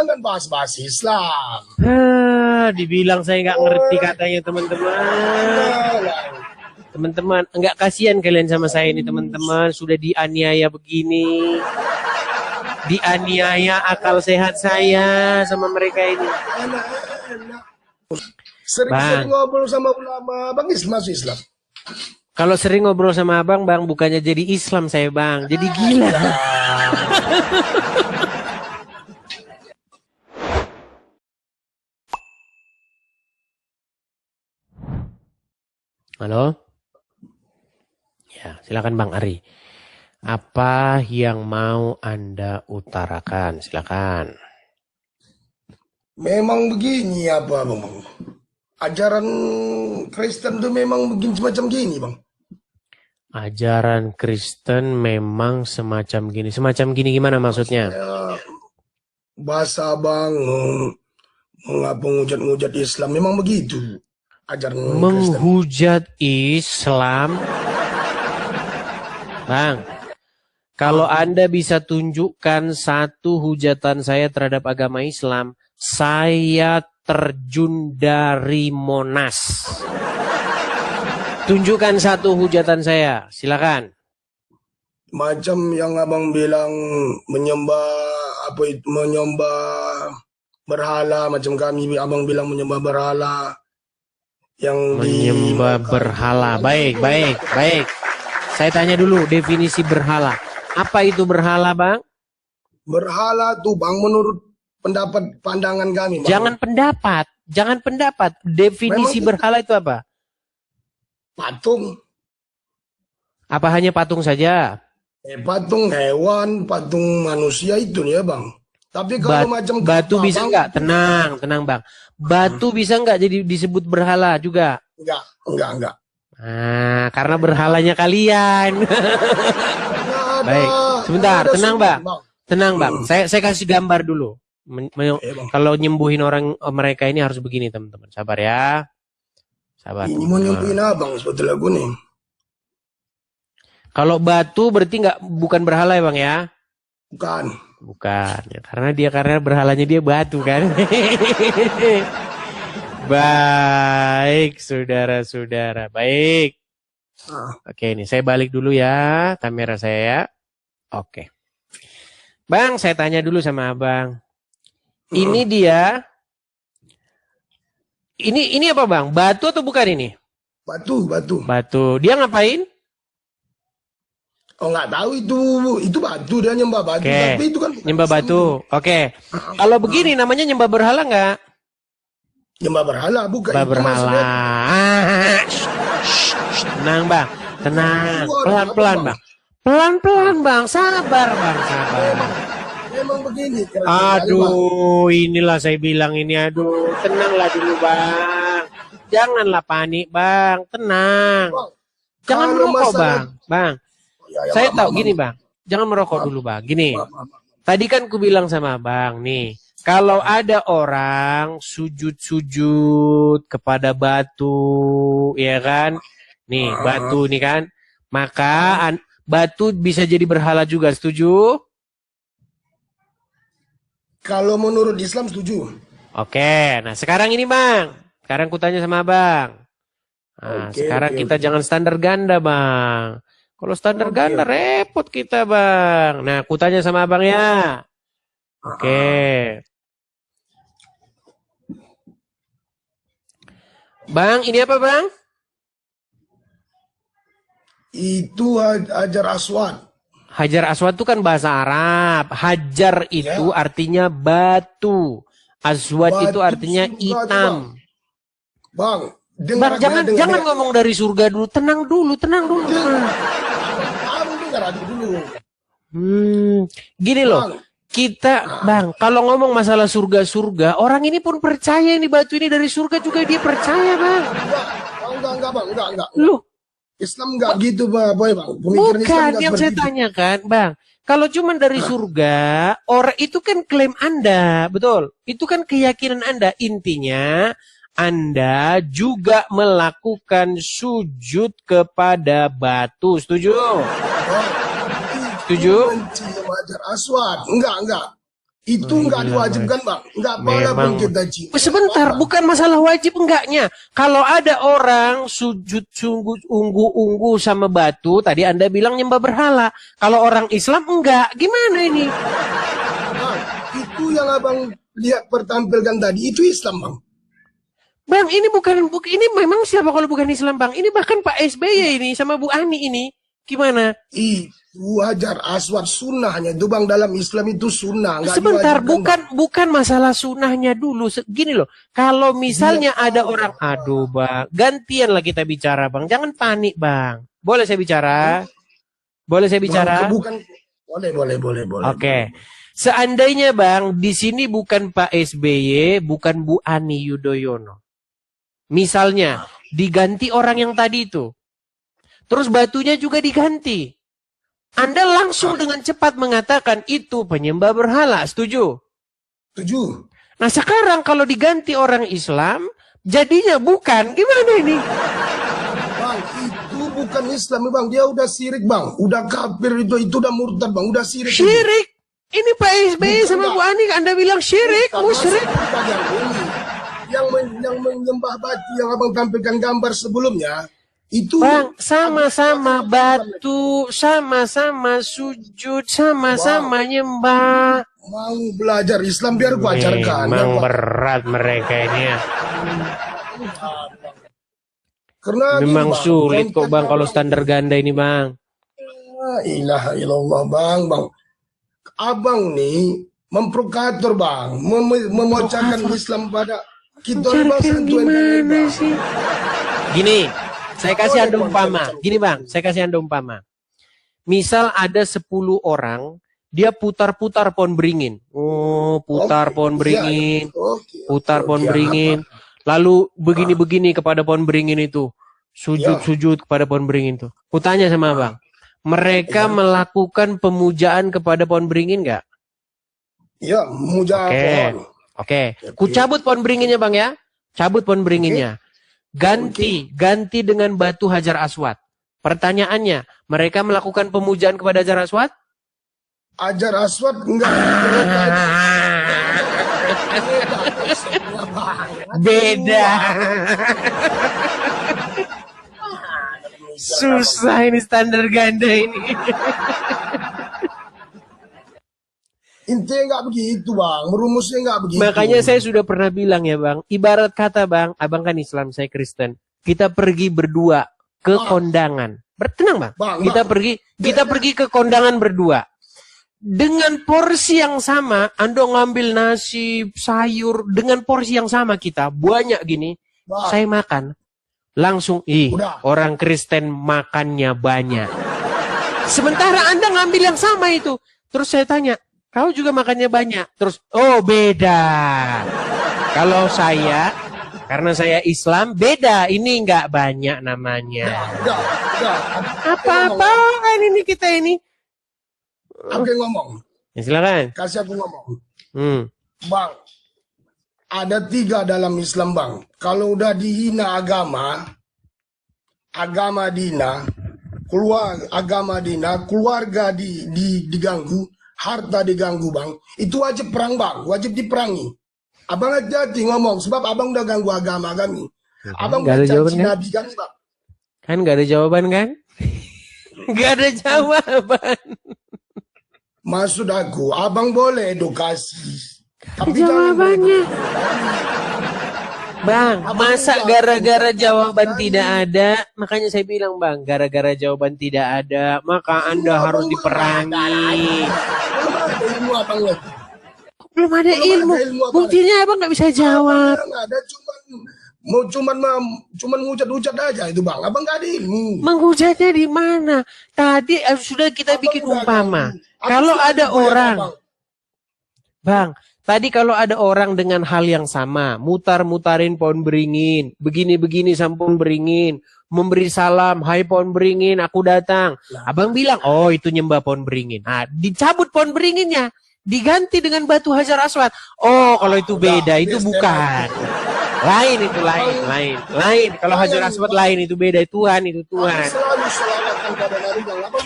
jangan bahas-bahas Islam. Dibilang saya nggak ngerti katanya teman-teman. Teman-teman, enggak kasihan kalian sama saya ini teman-teman. Sudah dianiaya begini. Dianiaya akal sehat saya sama mereka ini. Sering-sering ngobrol sama ulama, Bang masuk Islam. Kalau sering ngobrol sama abang, Bang, bukannya jadi Islam saya, Bang. Jadi gila. Halo? Ya, silakan Bang Ari. Apa yang mau Anda utarakan? Silakan. Memang begini apa, Bang? Ajaran Kristen itu memang begini semacam gini, Bang. Ajaran Kristen memang semacam gini. Semacam gini gimana maksudnya? Bahasa Bang, mengapa ngujat-ngujat Islam, memang begitu. Ajaran menghujat Islam. Bang, kalau Anda bisa tunjukkan satu hujatan saya terhadap agama Islam, saya terjun dari Monas. Tunjukkan satu hujatan saya, silakan. Macam yang abang bilang menyembah berhala, macam kami abang bilang menyembah berhala. Yang menyembah berhala. Baik. Saya tanya dulu definisi berhala. Apa itu berhala, Bang? Berhala tuh, Bang, menurut pandangan kami, Bang. Jangan pendapat. Definisi berhala itu apa? Patung. Apa hanya patung saja? Patung hewan, patung manusia itu nih ya, Bang. Tapi kalau macam batu bisa nggak? Tenang, Bang. Batu bisa nggak jadi disebut berhala juga? Enggak. Nah, karena berhalanya kalian. Baik, sebentar, tenang, Bang. Saya kasih gambar dulu. Kalau nyembuhin orang mereka ini harus begini, teman-teman. Sabar ya. Sabar. Ini mau nyembuhin abang sebetulnya gue nih. Kalau batu berarti bukan berhala ya, Bang ya? Bukan. Ya, karena berhalanya dia batu kan. Baik, saudara-saudara. Baik. Oke, ini saya balik dulu ya kamera saya ya. Oke. Bang, saya tanya dulu sama abang. Ini dia. Ini apa, Bang? Batu atau bukan ini? Batu. Dia ngapain? Oh, nggak tahu itu batu, dia nyembah batu. Tapi itu kan nyembah batu. Oke. Kalau begini namanya nyembah berhala nggak? Nyembah berhala bukan. Nyembah berhala. Tenang, Bang. Tenang. Pelan-pelan, Bang. Pelan-pelan, Bang. Sabar, Bang. Sabar. Memang begini. Aduh, inilah saya bilang ini. Aduh, tenanglah dulu, Bang. Janganlah panik, Bang. Tenang. Jangan merokok, Bang. Bang. Saya tahu gini, Bang. Jangan merokok dulu, Bang. Gini. Tadi kan ku bilang sama Bang nih, kalau ada orang sujud-sujud kepada batu, ya kan? Nih, batu nih kan. Maka batu bisa jadi berhala juga, setuju? Kalau menurut Islam setuju. Oke, nah sekarang ini, Bang. Sekarang ku tanya sama Bang. Nah, sekarang kita jangan standar ganda, Bang. Kalau standar ganda repot kita, Bang. Nah, aku tanya sama Abang ya. Oke. Bang, ini apa, Bang? Itu Hajar Aswad. Hajar Aswad itu kan bahasa Arab. Hajar itu artinya batu. Aswad itu artinya hitam. Bang, jangan ngomong dari surga dulu. Tenang dulu. Gini loh, kita, Bang, kalau ngomong masalah surga-surga, orang ini pun percaya ini batu ini dari surga juga dia percaya, Bang. Enggak, Bang, enggak. Loh, Islam enggak gitu, Bang. Bukan yang saya tanyakan, Bang. Kalau cuma dari surga, orang itu kan klaim Anda, betul? Itu kan keyakinan Anda. Intinya, Anda juga melakukan sujud kepada batu, setuju? Setuju? Hajar Aswad. Enggak. Itu nggak diwajibkan bang, nggak pala pun Memang. kita cium. Sebentar, bukan masalah wajib enggaknya. Kalau ada orang sujud sungguh unggu-unggu sama batu, tadi Anda bilang nyembah berhala. Kalau orang Islam enggak, gimana ini? Bang, itu yang abang lihat pertampilkan tadi, itu Islam bang. Bang, ini ini memang siapa kalau bukan Islam, Bang? Ini bahkan Pak SBY ini sama Bu Ani ini. Gimana? Itu Hajar Aswad sunnahnya itu bang, dalam Islam itu sunnah. Nggak Sebentar, diwajibkan, Bang. bukan masalah sunahnya dulu. Gini loh, kalau misalnya ada orang, aduh Bang, gantian lah kita bicara Bang. Jangan panik Bang. Boleh saya bicara? Boleh saya bicara? Bang, bukan, boleh. Oke. Seandainya Bang, di sini bukan Pak SBY, bukan Bu Ani Yudhoyono. Misalnya, diganti orang yang tadi itu. Terus batunya juga diganti. Anda langsung dengan cepat mengatakan itu penyembah berhala. Setuju? Setuju. Nah sekarang kalau diganti orang Islam, jadinya bukan. Gimana ini? Bang, itu bukan Islam bang. Dia udah syirik bang. Udah kafir itu udah murtad bang. Udah syirik. Syirik? Ini Pak SBY sama Bu Ani Anda bilang syirik, musyrik. Yang menyembah batu yang abang tampilkan gambar sebelumnya. Itu Bang, sama-sama batu, sama-sama sujud, sama-sama nyembah. mau belajar Islam biar gua ajarkan. Memang berat mereka ini ya. Karena Memang gini, Bang, sulit kok Bang kalau contoh- standar ganda ini Bang. La ilaha illallah bang. Abang nih memprovokator bang, memocahkan Islam pada kita nih, bang. Carikan Santuin kami, gimana bang. sih? Gini, saya kasih Anda umpama. Gini Bang, saya kasih Anda umpama. Misal ada 10 orang, dia putar-putar pohon beringin. Oh, putar Oke, pohon beringin. iya, oke, Putar pohon oke, beringin. Lalu begini-begini kepada pohon beringin itu. Sujud-sujud kepada pohon beringin itu. Kutanya sama Abang. Mereka melakukan pemujaan kepada pohon beringin nggak? Ya, muja Oke. pohon. Oke. Kucabut pohon beringinnya Bang ya. Cabut pohon beringinnya. Ganti dengan batu Hajar Aswad. Pertanyaannya, mereka melakukan pemujaan kepada Hajar Aswad? Ajar Aswad enggak. Beda. Susah ini standar ganda ini. Intinya enggak begitu bang, merumusnya enggak begitu. Makanya saya sudah pernah bilang ya Bang, ibarat kata Bang, Abang kan Islam, saya Kristen. Kita pergi berdua ke kondangan. Bertenang Bang. Kita pergi ke kondangan berdua. Dengan porsi yang sama, Anda ngambil nasi, sayur, dengan porsi yang sama kita, banyak gini, Bang. saya makan. Langsung, Udah. orang Kristen makannya banyak. Sementara Anda ngambil yang sama itu. Terus saya tanya, kau juga makannya banyak? Terus, oh beda. Kalau saya, karena saya Islam, beda. Ini nggak banyak namanya. Enggak. Apa-apaan ini kita ini? Aku yang ngomong, Ya, silakan. kasih aku ngomong. Hmm. Bang, ada 3 dalam Islam bang. Kalau udah dihina agama dina, keluarga diganggu, harta diganggu bang, itu wajib perang bang, wajib diperangi. Abang hati-hati ngomong, sebab abang udah ganggu agama kami. Abang Nggak ada udah jawaban, caci kan? nabi kami bang. Kan nggak ada jawaban kan? Nggak ada jawaban. Maksud aku, abang boleh edukasi. Tapi Jawabannya. Bang, masa gara-gara jawaban tidak ada, makanya saya bilang Bang, gara-gara jawaban tidak ada, maka Anda harus diperangi. Ilmu abang lagi. Belum ada ilmu. Buktinya Abang nggak bisa jawab. Nggak ada, cuman ngucat-ngucat aja itu bang. Abang nggak ada ilmu. Menghujatnya di mana? Tadi sudah kita bikin Abang udah umpama. ganggu. Kalau Aku ada sudah orang, Bang. Bang, tadi kalau ada orang dengan hal yang sama, mutar-mutarin pohon beringin, begini-begini sama pohon beringin, memberi salam, hai pohon beringin, aku datang. Abang bilang, oh itu nyembah pohon beringin. Nah, dicabut pohon beringinnya, diganti dengan batu Hajar Aswad. Oh, kalau itu beda, itu bukan. Lain itu, lain. Kalau Hajar Aswad lain, itu beda, Tuhan, itu Abang Tuhan. selalu selawatkan pada Nabi bang. Abang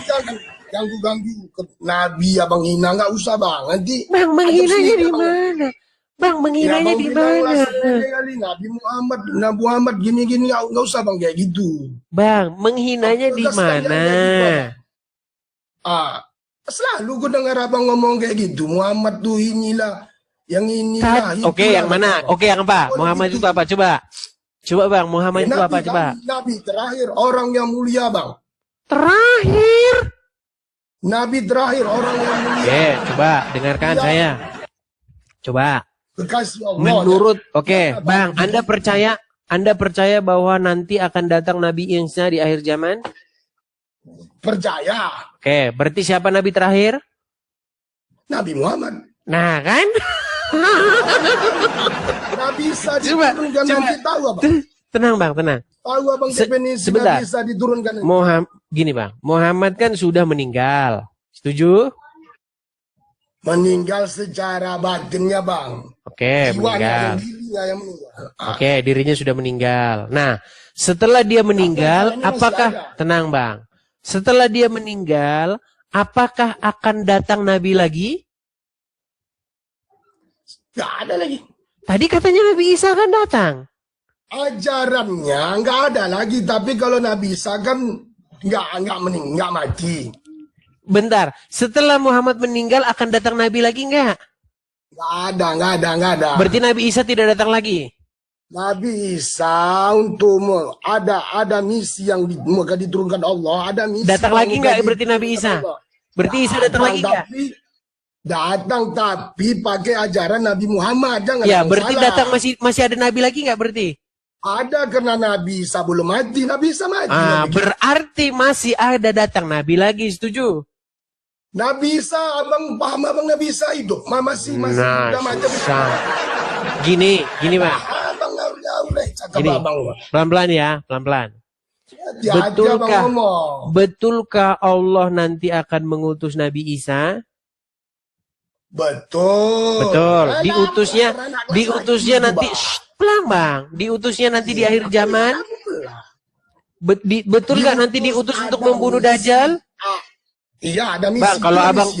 ganggu-ganggu Nabi abang hina, nggak usah bang. Nanti Bang, ada menghinanya sendiri di abang. mana? Bang, Ya menghinanya bang di bilanglah mana? sepele kali Nabi Muhammad gini-gini, nggak usah bang kayak gitu. Bang, menghinanya di Tegaskan yang mana? kayak gitu abang. Selalu gue dengar abang ngomong kayak gitu. Muhammad tuh inilah, yang inilah, Oke, yang itulah, mana? kata abang. Oke, yang apa? Boleh Muhammad gitu. itu apa? Coba. Coba bang, Muhammad Ya, itu apa? Coba. Nabi terakhir, orang yang mulia bang. Terakhir. Nabi terakhir, orang yang mulia. Oke, coba dengarkan Iya. saya. Coba. Kekasih Allah. Menurut, oke, Ya, bang, Anda percaya bahwa nanti akan datang Nabi Isa di akhir zaman? Percaya. Oke, berarti siapa Nabi terakhir? Nabi Muhammad. Nah, kan? Nabi Isa Coba, diturunkan coba. nanti, tahu abang. Tenang bang, tenang. Tahu abang definisi sebentar. Nabi Isa diturunkan nanti. Gini bang, Muhammad kan sudah meninggal. Setuju? Meninggal secara batinnya bang. Oke, meninggal. Dirinya yang meninggal. Oke, dirinya sudah meninggal. Nah, setelah dia meninggal, Ini masih apakah ada. tenang bang? Setelah dia meninggal, apakah akan datang Nabi lagi? Gak ada lagi. Tadi katanya Nabi Isa akan datang. Ajarannya nggak ada lagi. Tapi kalau Nabi Isa kan nggak mati. Bentar, setelah Muhammad meninggal akan datang Nabi lagi nggak? Nggak ada. Berarti Nabi Isa tidak datang lagi? Nabi Isa untuk ada misi yang maka diturunkan Allah. Ada misi. Datang lagi nggak berarti Nabi Isa? Berarti Isa datang lagi nggak? Datang tapi pakai ajaran Nabi Muhammad. Jangan Ya, yang berarti salah. datang masih ada Nabi lagi nggak berarti? Ada karena Nabi Isa belum mati. Nabi Isa mati. Berarti masih ada datang Nabi lagi, setuju? Nabi Isa, abang paham abang Nabi Isa itu masih Nah, udah macam gini bang. abang ngawur cakap Gini, abang. pelan-pelan ya, pelan-pelan. Betulkah Betulkah Allah nanti akan mengutus Nabi Isa? Betul. Betul. Diutusnya nanti, pelan bang. Diutusnya nanti di akhir zaman. Betul nggak nanti diutus untuk membunuh Dajjal? Iya, ada misi. Bang,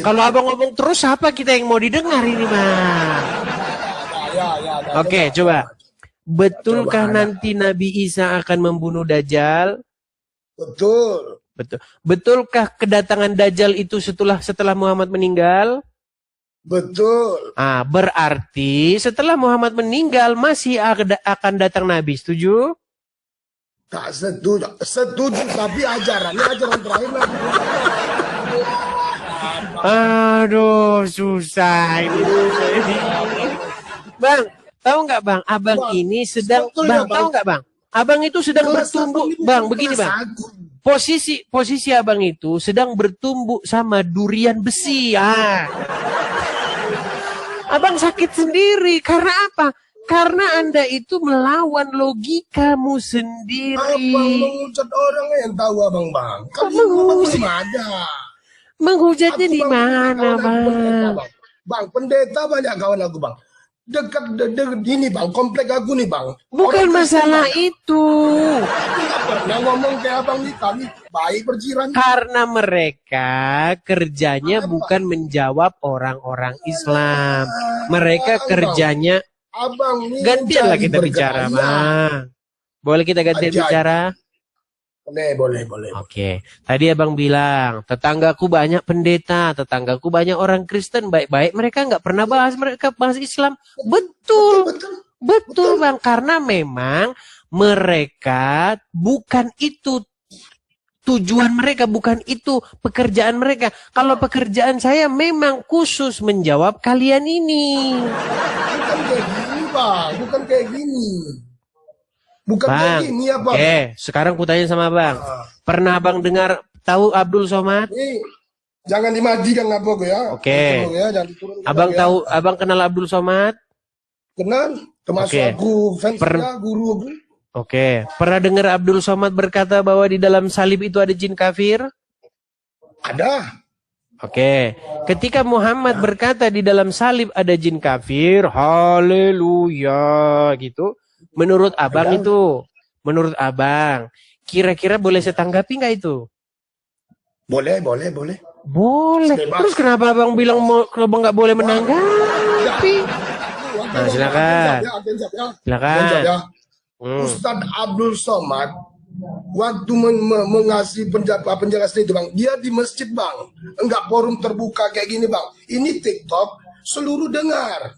kalau abang ngomong terus, apa kita yang mau didengar ini bang? Oke, coba. Betulkah nanti Nabi Isa akan membunuh Dajjal? Betul. Betulkah kedatangan Dajjal itu setelah Muhammad meninggal? Betul. Berarti setelah Muhammad meninggal masih akan datang Nabi. Setuju? Tak setuju. Setuju, tapi ajaran terakhir Nabi. Aduh, susah ini. Bang, tahu nggak bang? Abang ini sedang, bang, tahu nggak bang? Abang itu sedang bertumbuh, bang. Begini bang. Posisi abang itu sedang bertumbuh sama durian besi. Abang sakit sendiri. Karena apa? Karena Anda itu melawan logikamu sendiri. Abang mengucat orang yang tahu abang bang. Kamu abang ada. Menghujatnya di mana bang? Bang, pendeta banyak kawan aku bang. Dekat ini bang, komplek aku nih bang. Bukan masalah itu. Yang ngomong kayak abang nih kami baik berjiran. Karena mereka kerjanya bukan menjawab orang-orang Islam. Mereka kerjanya gantianlah kita bicara, bang. Boleh kita gantian bicara? Boleh. Oke. Tadi abang bilang, tetanggaku banyak pendeta, tetanggaku banyak orang Kristen, baik-baik. Mereka nggak pernah bahas Islam. Betul bang. Karena memang mereka bukan itu tujuan mereka, bukan itu pekerjaan mereka. Kalau pekerjaan saya memang khusus menjawab kalian ini. Bukan kayak gini bang, bukan kayak gini. Bukan bang, kayak gini ya bang. Oke, sekarang kutanya sama bang. Pernah bang dengar tahu Abdul Somad? Jangan dimatikan apa ya. Oke. Abang kenal Abdul Somad? Kenal, termasuk aku fans guru aku. Oke. Pernah dengar Abdul Somad berkata bahwa di dalam salib itu ada jin kafir? Ada. Oke. Ketika Muhammad berkata di dalam salib ada jin kafir, haleluya gitu. Menurut abang menurut abang, kira-kira boleh saya tanggapi nggak itu? Boleh. Boleh. Bebas. Terus kenapa abang bilang kalau abang nggak boleh menanggapi? Nah, silakan. Silakan. Ustadz Abdul Somad waktu mengasih penjelasan itu bang, dia di masjid bang, enggak forum terbuka kayak gini bang. Ini TikTok seluruh dengar.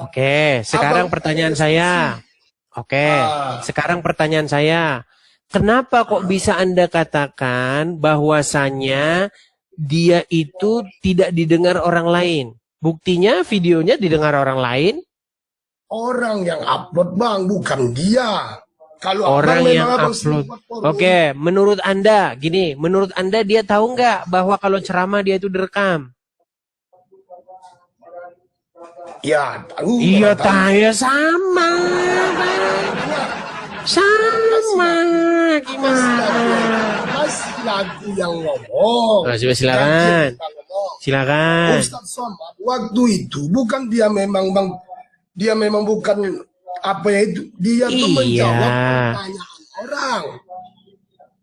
Oke, sekarang pertanyaan saya. Oke, sekarang pertanyaan saya. Kenapa kok bisa Anda katakan bahwasannya dia itu tidak didengar orang lain? Buktinya videonya didengar orang lain. Orang yang upload bang, bukan dia. Kalau Orang abang yang memang abang upload. sempat forum, Oke, menurut Anda, gini, menurut Anda dia tahu nggak bahwa kalau ceramah dia itu direkam? ya tahu. Iya, orang tahu. tanya sama, Bang. Sama, gimana? Masih lagu yang ngomong. Oh, silakan. Silakan. Ustadz Somad waktu itu bukan dia memang bang, dia memang bukan apa ya itu, dia tuh Iya. menjawab pertanyaan orang.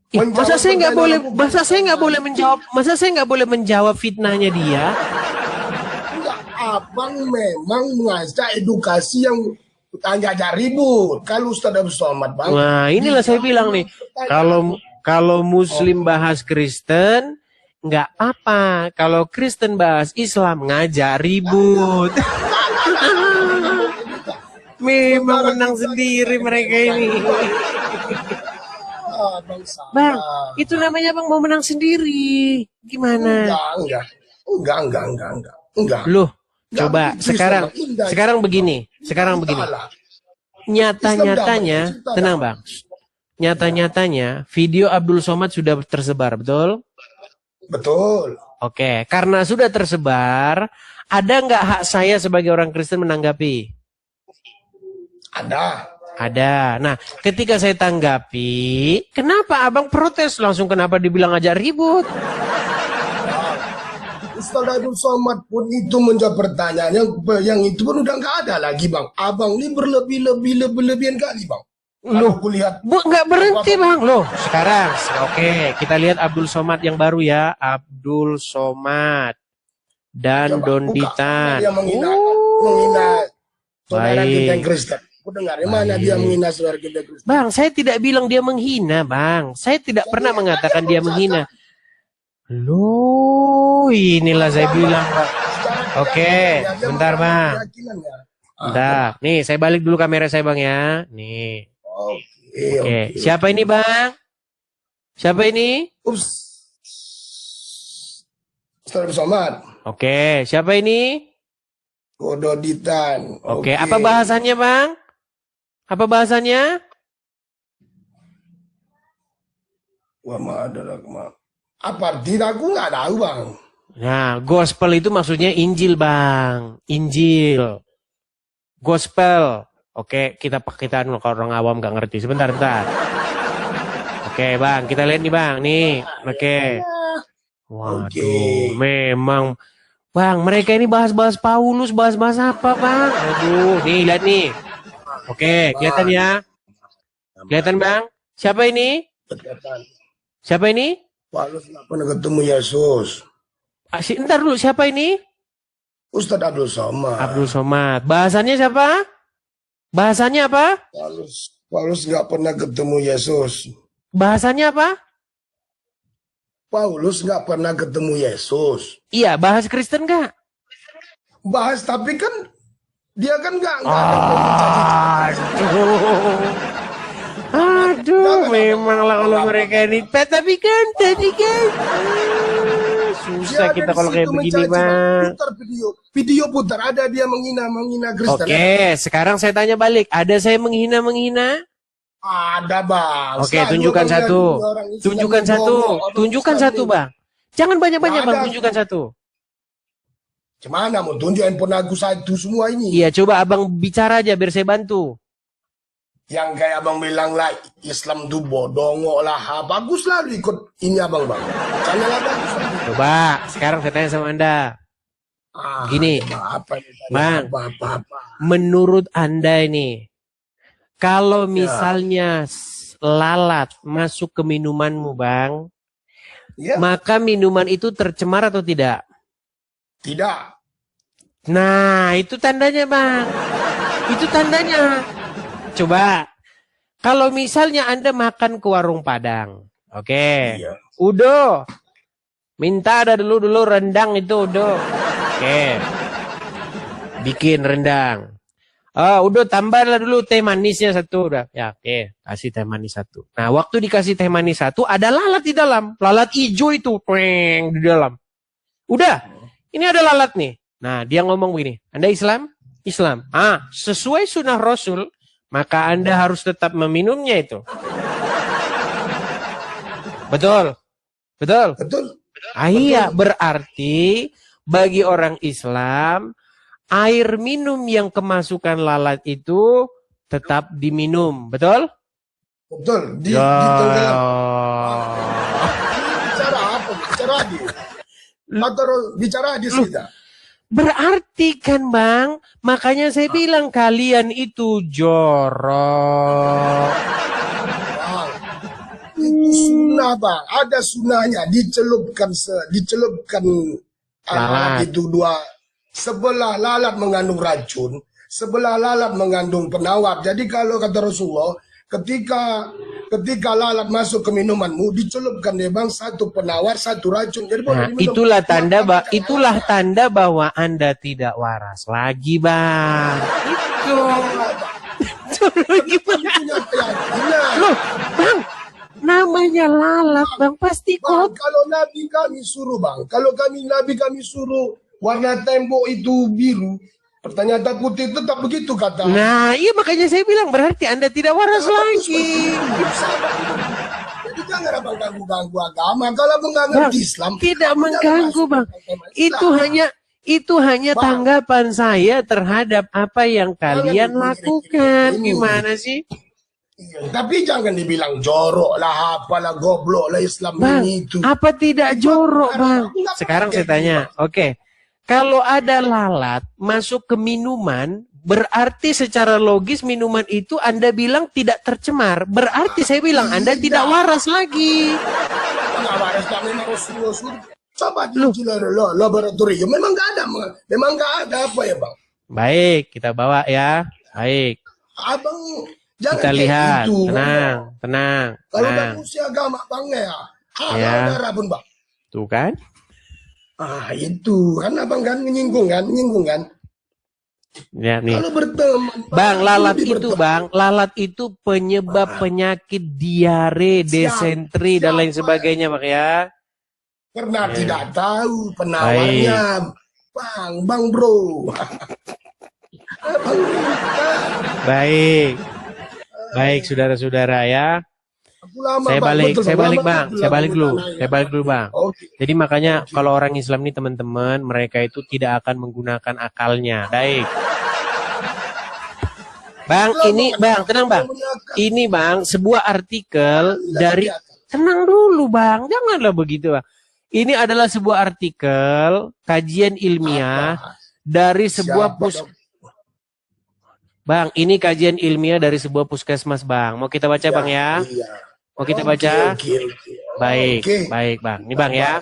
Ih, masa saya nggak boleh, pertanyaan masa saya nggak boleh menjawab, masa saya nggak boleh menjawab fitnahnya dia? enggak, abang memang mengajak edukasi yang tanya ribut. Kalau Ustadz Abdul Somad bang, Nah, inilah saya bilang nih, kalau Muslim bahas Kristen, nggak apa. Kalau Kristen bahas Islam, ngajak ribut. Memang menang sendiri mereka ini. Bang, Bang, itu namanya bang mau menang sendiri. Gimana? Enggak. Loh, Nggak coba begitu, sekarang, Islam. Indah. sekarang begini. Salah. Nyata-nyatanya, Islam damai, tenang bang. Nyata-nyatanya, video Abdul Somad sudah tersebar, betul? Betul. Oke, karena sudah tersebar, ada nggak hak saya sebagai orang Kristen menanggapi? Ada. Ada. Nah, ketika saya tanggapi, kenapa abang protes langsung? Kenapa dibilang aja ribut? Ustaz Abdul Somad pun itu menjawab pertanyaan yang itu pun udah nggak ada lagi bang. Abang ini berlebihan kali bang. Loh, Aku lihat nggak berhenti bang. Loh, sekarang, oke, kita lihat Abdul Somad yang baru ya. Abdul Somad dan Donditan. Dia menghina saudara kita yang Kristen. Aku dengar mana dia menghina saudara kita Kristen. Bang, saya tidak bilang dia menghina, bang. Saya tidak pernah mengatakan dia menghina. Loh, inilah saya bilang, bang. Oke, bentar, bang. Bentar. Nih, saya balik dulu kamera saya, bang ya. Nih. Oke. Siapa ini, bang? Siapa ini? Ustaz Somad. Oke, siapa ini? Donditan. Oke, apa bahasannya, bang? Apa bahasannya? Wah, apa artinya aku nggak tahu bang. Nah, gospel itu maksudnya Injil, bang. Injil. Gospel. Oke, kita kalau orang awam nggak ngerti. Sebentar. Oke, bang, kita lihat nih, bang. Nih, oke. Waduh, memang. Bang, mereka ini bahas-bahas Paulus, bahas-bahas apa, bang? Aduh, nih, lihat nih. Oke, kelihatan ya. Kelihatan, bang? Siapa ini? Siapa ini? Paulus nggak pernah ketemu Yesus. Ntar dulu, siapa ini? Ustadz Abdul Somad. Abdul Somad. Bahasannya siapa? Bahasannya apa? Paulus nggak pernah ketemu Yesus. Bahasannya apa? Paulus nggak pernah ketemu Yesus. Iya, bahas Kristen nggak? Bahas, tapi kan dia kan nggak Aduh, memanglah kalau mereka ini. Tapi kan tadi kan susah kita kalau kayak begini, bang. Putar video putar ada dia menghina Kristen. Oke, sekarang saya tanya balik. Ada saya menghina? Ada bang. Oke, tunjukkan satu. Tunjukkan satu, bang. Jangan banyak-banyak, bang. Tunjukkan satu. Gimana mau tunjuk handphone aku satu semua ini? Iya, coba abang bicara aja biar saya bantu. Yang kayak abang bilang lah, Islam tuh bodongok lah. Bagus lah ikut ini abang bang. Channel abang bagus lah. Coba, sekarang saya tanya sama Anda. Gini, bang, menurut Anda ini, kalau misalnya lalat masuk ke minumanmu, bang, Ya. maka minuman itu tercemar atau tidak? Tidak. Nah, itu tandanya, Bang. Itu tandanya. Coba, kalau misalnya Anda makan ke warung Padang, oke. Iya. Udo, minta ada dulu rendang itu, Udo. Oke. Bikin rendang. Udah tambahlah dulu teh manisnya satu udah. Ya, oke, kasih teh manis satu. Nah, waktu dikasih teh manis satu ada lalat di dalam. Lalat hijau itu, di dalam. Udah, ini ada lalat nih. Nah, dia ngomong begini, Anda Islam? Islam. Sesuai sunnah Rasul, maka Anda harus tetap meminumnya itu. Betul? Betul? Betul. Iya, berarti bagi orang Islam, air minum yang kemasukan lalat itu tetap diminum, betul? Betul. Bicara apa? Bicara hadis. Atau bicara hadis kita. Berarti kan Bang, makanya saya bilang kalian itu jorok. Bang, itu sunnah Bang. Ada sunnahnya. Dicelupkan Lalat. itu dua. Sebelah lalat mengandung racun, sebelah lalat mengandung penawar. Jadi kalau kata Rasulullah, ketika lalat masuk ke minumanmu, dicelupkan deh Bang, satu penawar, satu racun. Jadi Nah, itulah tanda bahwa Anda tidak waras lagi, Bang. Itu. punya keyakinan. Loh, Bang, namanya lalat, Bang, pasti Bang, kok. kalau Nabi kami suruh Bang, kalau Nabi kami suruh warna tembok itu biru, ternyata putih, tetap begitu kata. Nah, iya makanya saya bilang berarti Anda tidak waras lagi. Jadi jangan abang ganggu agama. Kalau abang nggak ngerti Islam, Tidak abang jangan mengganggu, masuk Bang. ke agama Islam. Itu hanya Bang. tanggapan saya terhadap apa yang kalian lakukan. ini. Gimana sih? Iya, tapi jangan dibilang jorok lah, apalah goblok lah Islam Bang, ini itu. apa tidak jorok, Bang? Enggak Sekarang pakai saya tanya, itu, Bang. oke. Kalau ada lalat masuk ke minuman, berarti secara logis minuman itu Anda bilang tidak tercemar. Berarti saya bilang Anda tidak waras lagi. Nggak waras, kami Rasulullah suruh. Coba diuji laboratorium. Memang nggak ada apa ya Bang? Baik, kita bawa ya. Baik. Abang jangan Kita kayak lihat. gitu. Tenang. Kalau udah usia agama Bang ya, halal darah pun Bang. Tuh kan? Itu kan abang kan menyinggung kan. Ya nih. Kalau berteman, Bang, lalat lebih itu, berteman. Bang, lalat itu penyebab penyakit diare, desentri dan lain sebagainya, Bang ya. Karena tidak tahu penawarnya, Bang Bro. Abang minta. Baik, saudara-saudara ya. Aku lama, Saya Bang. balik, Betul, saya lama balik, Bang. betul, Saya balik dulu. lama. Saya balik dulu, Bang. Oke. Jadi makanya kalau orang Islam nih teman-teman, mereka itu tidak akan menggunakan akalnya. Baik. Bang, ini Bang, tenang Bang. Ini Bang, sebuah artikel dari tenang dulu Bang, janganlah begitu Bang. Ini adalah sebuah artikel kajian ilmiah dari sebuah Bang, ini kajian ilmiah dari sebuah puskesmas Bang. Mau kita baca Bang ya? Iya. Mau kita baca? Oke. Baik Bang. Ini Bang ya.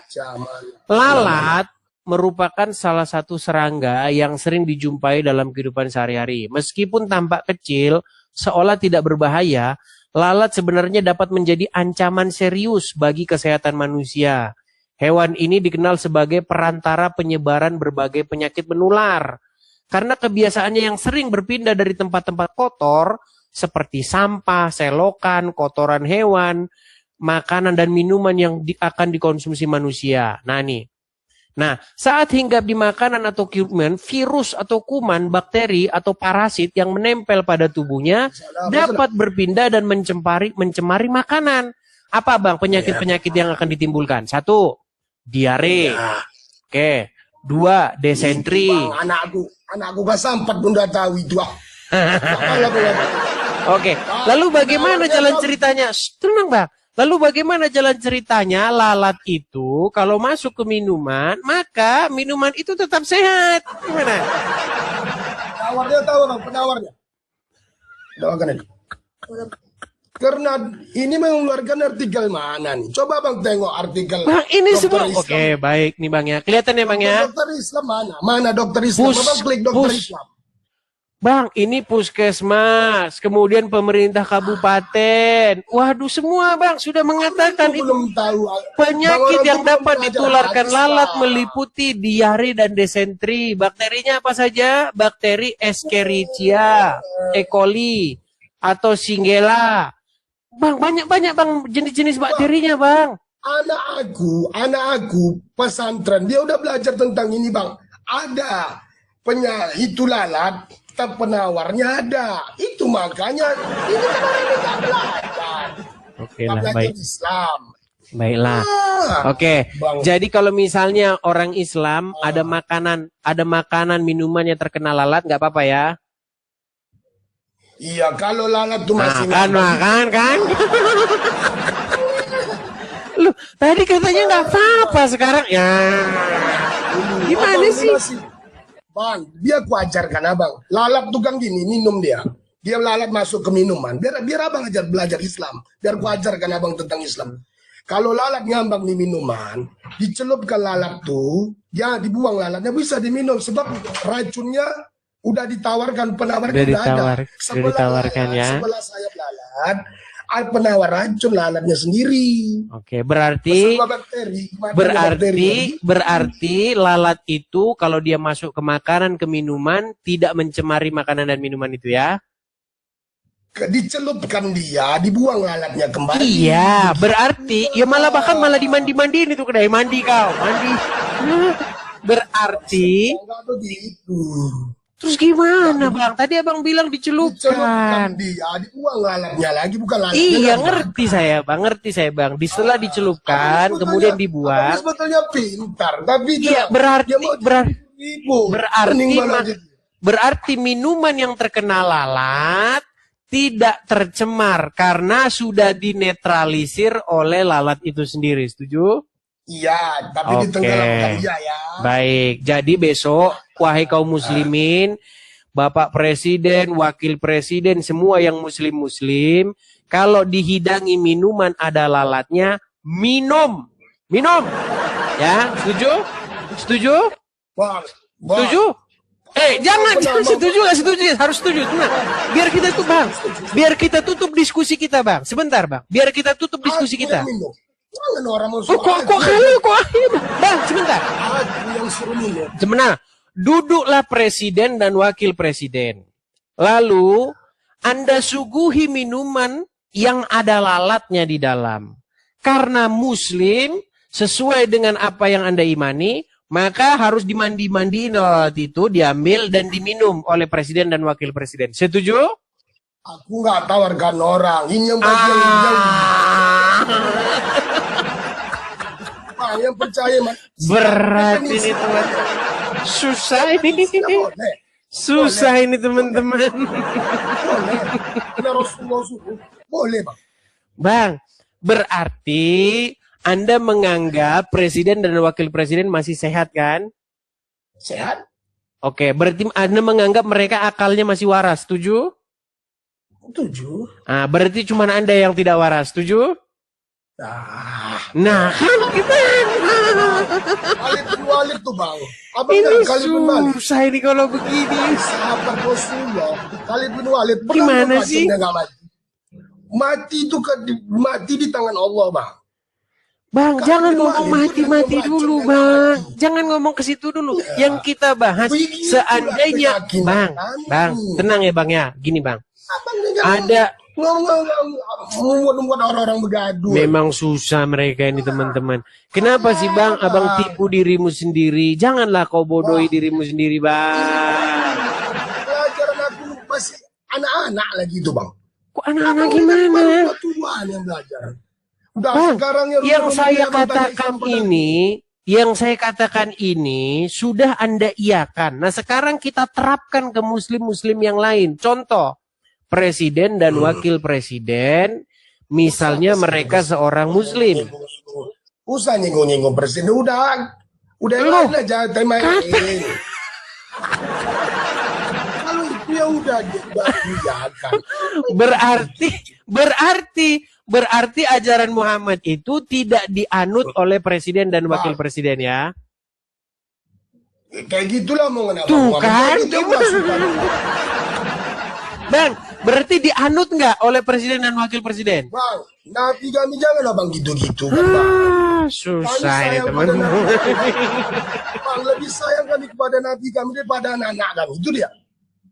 Lalat merupakan salah satu serangga yang sering dijumpai dalam kehidupan sehari-hari. Meskipun tampak kecil, seolah tidak berbahaya, lalat sebenarnya dapat menjadi ancaman serius bagi kesehatan manusia. Hewan ini dikenal sebagai perantara penyebaran berbagai penyakit menular. Karena kebiasaannya yang sering berpindah dari tempat-tempat kotor, seperti sampah, selokan, kotoran hewan, makanan dan minuman yang akan dikonsumsi manusia. Nah, saat hinggap di makanan atau minuman, virus atau kuman, bakteri atau parasit yang menempel pada tubuhnya dapat berpindah dan mencemari makanan. Apa Bang penyakit-penyakit yang akan ditimbulkan? 1, diare. Oke. 2, desentri. Anakku gak sempat pun udah tahu itu. Oke. Lalu bagaimana jalan ceritanya? Tenang Bang. Lalu bagaimana jalan ceritanya lalat itu kalau masuk ke minuman, maka minuman itu tetap sehat. Gimana? Penawarnya tahu Bang, penawarnya. Doakan ini. Karena ini mengeluarkan artikel mana nih? Coba Bang tengok artikel Bang, ini dokter semua. Islam. Oke, baik nih Bang ya. Kelihatan ya Bang ya. Dokter Islam mana? Mana dokter Islam? Abang klik dokter Islam. Bang, ini puskesmas, kemudian pemerintah kabupaten. Waduh, semua Bang sudah mengatakan itu belum tahu. penyakit yang dapat ditularkan lalat meliputi diare dan desentri. Bakterinya apa saja? Bakteri Escherichia, E. coli, atau Shigella. Bang, banyak-banyak Bang jenis-jenis bakterinya Bang. Anak aku pesantren, dia udah belajar tentang ini Bang. Ada itu lalat, penawarnya ada. Itu makanya ini kan orang ini gak belajar. Oke lah, belajar baik. Islam. Baiklah. Oke. Bang. Jadi kalau misalnya orang Islam ada makanan minuman yang terkena lalat, nggak apa-apa ya? Iya, kalau lalat tuh masih makan kan? Lu tadi katanya nggak apa-apa, sekarang ya. Gimana sih? Bang, dia ku ajarkan abang. Lalat tukang gini, minum dia. Dia lalat masuk ke minuman. Biar abang belajar Islam. Biar ku ajarkan abang tentang Islam. Kalau lalat ngambang di minuman, dicelupkan lalat tuh, ya dibuang lalatnya bisa diminum. Sebab racunnya udah ditawarkan, penawarnya udah ada. Ditawarkan ya. Sebelah sayap lalat, penawar racun lalatnya sendiri. Oke, berarti lalat itu kalau dia masuk ke makanan, ke minuman, tidak mencemari makanan dan minuman itu ya? Dicelupkan dia, dibuang lalatnya kembali. Iya, berarti ya bahkan malah dimandi-mandiin itu kedai mandi kau, mandi. Berarti terus gimana Bang? Tadi Abang bilang dicelupkan. Dia dibuang lalatnya lagi, bukan lalatnya. Iya, ngerti saya Bang. Setelah dicelupkan, kemudian dibuang. Sebetulnya pintar, tapi iya, berarti minuman yang terkena lalat tidak tercemar karena sudah dinetralisir oleh lalat itu sendiri. Setuju? Iya, tapi ditenggelamkan dia ya. Baik, jadi besok wahai kaum muslimin, Bapak Presiden, Wakil Presiden, semua yang muslim-muslim, kalau dihidangi minuman ada lalatnya, minum. Ya, setuju? Bang. Setuju? Jangan setuju, harus setuju. Tenang. Biar kita tutup diskusi kita Bang. Sebentar Bang, biar kita tutup diskusi kita. Jangan orang mau Bang, sebentar. Sebenarnya, duduklah presiden dan wakil presiden. Lalu, Anda suguhi minuman yang ada lalatnya di dalam. Karena muslim, sesuai dengan apa yang Anda imani, maka harus dimandi-mandiin lalat itu, diambil dan diminum oleh presiden dan wakil presiden. Setuju? Aku nggak tawarkan orang. Ini yang bagian yang percaya berat ini teman. Susah ini teman-teman. Boleh Bang. Bang, berarti Anda menganggap presiden dan wakil presiden masih sehat kan? Sehat. Oke, berarti Anda menganggap mereka akalnya masih waras, setuju? Setuju. Berarti cuma Anda yang tidak waras, setuju? Nah, kan gimana? Khalid bin Walid tuh Bang. Ini susah ini kalau begini. Sahabat Rasulullah, Khalid bin Walid. Gimana sih? Mati itu mati di tangan Allah Bang. Bang, jangan ngomong mati-mati dulu Bang. Jangan ngomong ke situ dulu. Yang kita bahas seandainya Bang, tenang ya Bang ya. Gini Bang. Ada membuat orang-orang begaduh. Memang susah mereka ini teman-teman. Kenapa sih Bang, Abang tipu dirimu sendiri? Janganlah kau bodohi dirimu sendiri Bang. Pelajaran aku masih anak-anak lagi itu Bang. Kok anak-anak gimana? Tuhan yang belajar. Bang, yang saya katakan ini sudah Anda iakan. Nah sekarang kita terapkan ke muslim-muslim yang lain. Contoh, presiden dan wakil presiden, misalnya mereka seorang muslim. Usah nyinggung-nyinggung presiden, udah lain aja tema ini. Kalau itu yang ya udah dibiarkan. Berarti ajaran Muhammad itu tidak dianut oleh presiden dan wakil presiden ya. Kayak gitulah mau kenapa. Tuh kan, Itu masukan. Bang, berarti dianut nggak oleh presiden dan wakil presiden? Bang, Nabi kami janganlah bang gitu-gitu kan bang. Susah ya teman. Bang, lebih sayang kami kepada Nabi kami daripada anak-anak kami. Itu dia.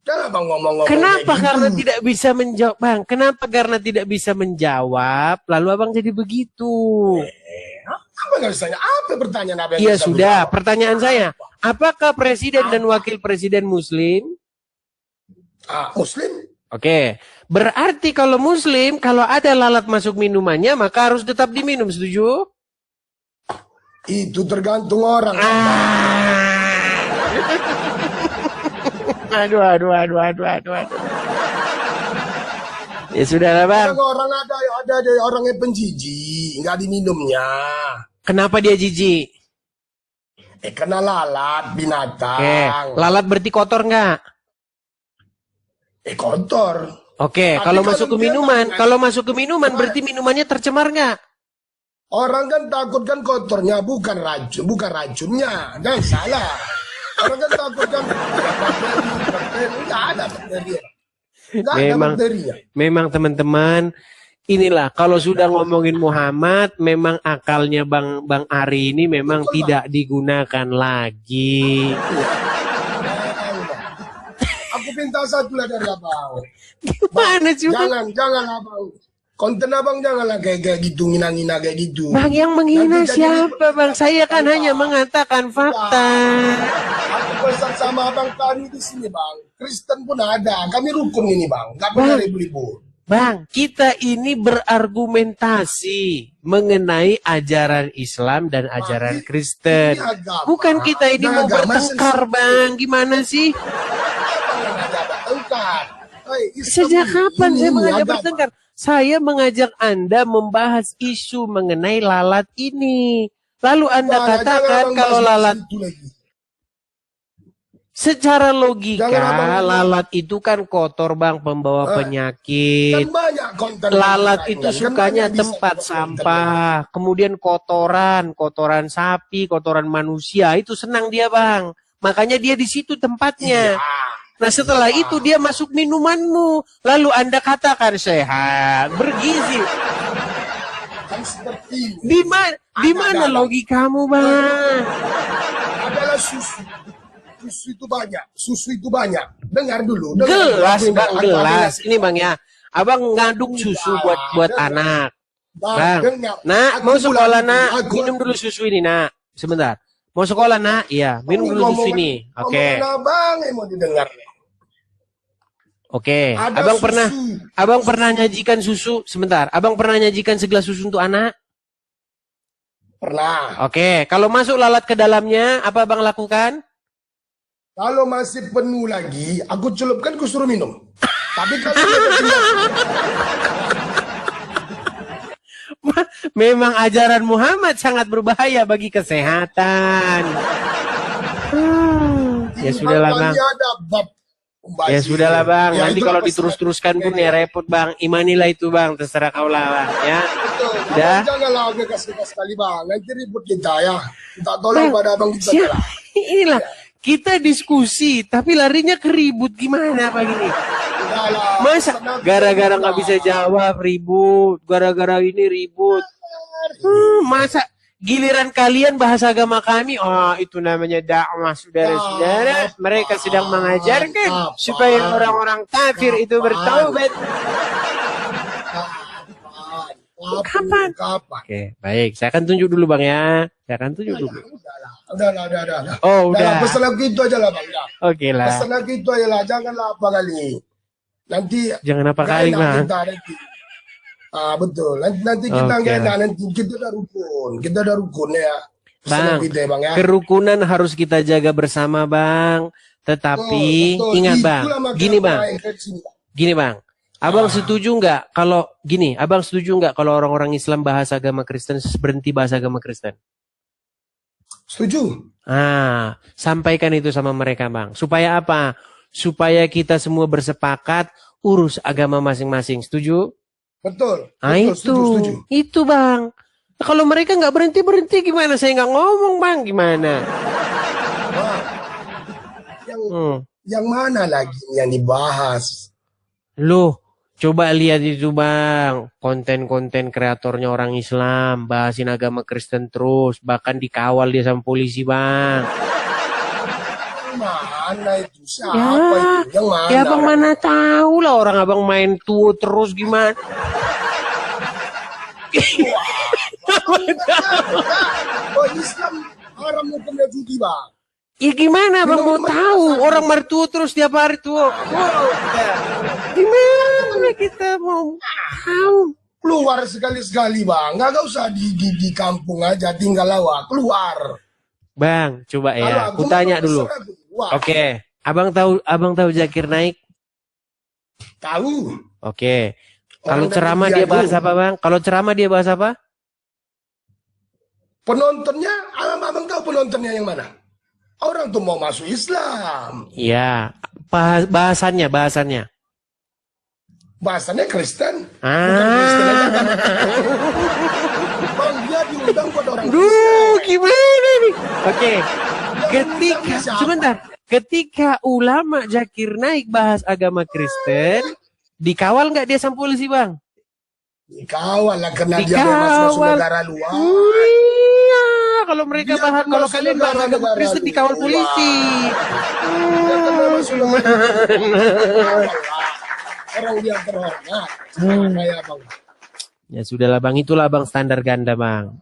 Jangan bang ngomong-ngomong. Kenapa? Kayak gitu. Karena tidak bisa menjawab, Bang. Kenapa? Karena tidak bisa menjawab. Lalu abang jadi begitu. Apa nggak bisa? Apa pertanyaan apa yang Iya bisa sudah. menjawab? Pertanyaan saya, apakah presiden dan wakil presiden Muslim? Muslim? Oke. Berarti kalau Muslim, kalau ada lalat masuk minumannya, maka harus tetap diminum. Setuju? Itu tergantung orang. Aduh. Ya sudah lah bang. Orang ada orang yang penjijik, nggak diminumnya. Kenapa dia jijik? Kena lalat binatang. Oke. Lalat berarti kotor nggak? Kotor. Oke. Tapi Kalau kalau masuk ke dia minuman, makan- kalau masuk ke minuman berarti minumannya tercemar nggak? Orang kan takut kan kotornya, bukan racunnya. Jangan salah. Orang kan takut kan bakteri, nggak ada bakteri. Nggak ada Memang, bakterinya. memang teman-teman, inilah kalau sudah ngomongin Muhammad, memang akalnya Bang Ari ini memang Betul, tidak digunakan lagi. Aku minta satu lah dari abang. Gimana sih Bang? Jangan abang. Konten abang janganlah kayak gitu, ngina-ngina kayak gitu. Bang yang menghina Nanti jadi- siapa Bang? Saya kan hanya mengatakan fakta. Aku pesan sama abang tadi di sini bang. Kristen pun ada. Kami rukun ini bang. Gak pernah Bang. ribut-ribut. Bang, kita ini berargumentasi mengenai ajaran Islam dan ajaran Ini Kristen. agama. Bukan kita ini Ini mau agama bertengkar sensitif. Bang. Gimana sih? Apa yang ada bertengkar? Islam Sejak kapan ini saya mengajak agama. bertengkar? Saya mengajak Anda membahas isu mengenai lalat ini. Lalu Anda Bang, katakan jangan abang kalau bahas lalat, itu lagi. secara logika, Jangan abang- lalat itu kan kotor Bang, pembawa penyakit. Kan banyak konten. Lalat yang itu kan sukanya banyak bisa tempat dibawa sampah, kemudian kotoran sapi, kotoran manusia, itu senang dia Bang. Makanya dia di situ tempatnya. Iya. Nah setelah itu dia masuk minumanmu, lalu Anda katakan sehat, bergizi. Kan seperti ini. Di mana logikamu Bang? Adalah susu. Susu itu banyak. Dengar dulu. Gelas Bang, Aku gelas. ambil Ini Bang ya, Abang ngaduk susu buat anak. Bang, dengar. nak Aku mau sekolah bilang, nak, aku- minum dulu susu ini nak. Sebentar. Mau sekolah nak? Iya, minum dulu susu ini. Oke. Omongan abang yang mau didengar. Oke. Ada Abang pernah nyajikan susu? Sebentar. Abang pernah nyajikan segelas susu untuk anak? Pernah. Oke. Kalau masuk lalat ke dalamnya, apa Abang lakukan? Kalau masih penuh lagi, aku celupkan, aku suruh minum. Tapi kalau dia tinggal, Memang ajaran Muhammad sangat berbahaya bagi kesehatan. Ya sudahlah Bang. dia ada bab Ya sudahlah Bang. Ya, Nanti itu kalau apa diterus-teruskan pun ya repot Bang. Imanilah itu Bang. Terserah kau lah Bang. Ya. Betul. Udah. Abang janganlah gas-gas sekali bang. Nanti ribut kita ya. Minta tolong Bang, pada abang kita siap. lah. Inilah kita diskusi, tapi larinya ke ribut gimana Pak gini? Udahlah, Masa tenang, gara-gara nggak tenang. bisa jawab ribut, gara-gara ini ribut. Masa giliran kalian bahas agama kami, oh itu namanya dakwah saudara-saudara. Mereka sedang mengajarkan supaya orang-orang kafir itu bertaubat. Kapan? Oke, baik. Saya akan tunjuk dulu Bang ya. Saya akan tunjuk dulu. Udah. Oh, udah. Pesan aku itu aja lah bang. Ya. Oke lah. Pesan aku itu aja lah. Janganlah apa kali. Nanti. Jangan apa nggak kali enak Bang. kita nanti. Betul. Nanti kita Oke nggak enak. lah. Nanti kita udah rukun. Kita udah rukun ya. Pesan Bang, aku itu ya bang ya. kerukunan harus kita jaga bersama Bang. Tetapi Betul. ingat Bang, Itulah makna gini Bang, orang yang sini, Bang. gini Bang. Abang setuju nggak kalau gini? Abang setuju nggak kalau orang-orang Islam bahas agama Kristen berhenti bahas agama Kristen? Setuju. Sampaikan itu sama mereka Bang. Supaya apa? supaya kita semua bersepakat urus agama masing-masing. Setuju? Betul. Nah, Betul, setuju. Itu Bang. Nah, kalau mereka nggak berhenti gimana? Saya nggak ngomong Bang, gimana? Bang, yang mana lagi yang dibahas? Loh, coba lihat itu Bang, konten-konten kreatornya orang Islam, bahasin agama Kristen terus, bahkan dikawal dia sama polisi Bang. Mana itu? Siapa itu? Yang mana? Ya Abang mana tahu lah orang Abang main tuh terus gimana? Oh, Islam haram hukumnya judi Bang. Ya gimana Abang mau tahu? Orang mertua terus tiap hari tuh. Gimana kita mau tahu? Keluar sekali-sekali Bang. Nggak usah di kampung aja tinggal lawak. Keluar. Bang, coba ya. Aku tanya dulu. Oke. Abang tahu Zakir Naik? Tahu. Oke. Kalau ceramah dia bahas apa Bang? Kalau ceramah dia bahas apa? Penontonnya, abang tahu penontonnya yang mana? Orang tuh mau masuk Islam. Iya, bahasannya. Bahasanya Kristen. Kristen aja kan. Bang, dia diundang buat orang Kristen. Gimana nih? Oke. Ketika ulama Zakir Naik bahas agama Kristen, dikawal nggak dia sama polisi Bang? Dikawal lah karena dia masuk negara luar. Iya, kalau mereka bahas, kalau kalian bahas agama Kristen dikawal polisi. Orang dia terhormat. Kayak Bang. Ya sudahlah Bang, itulah Bang standar ganda Bang.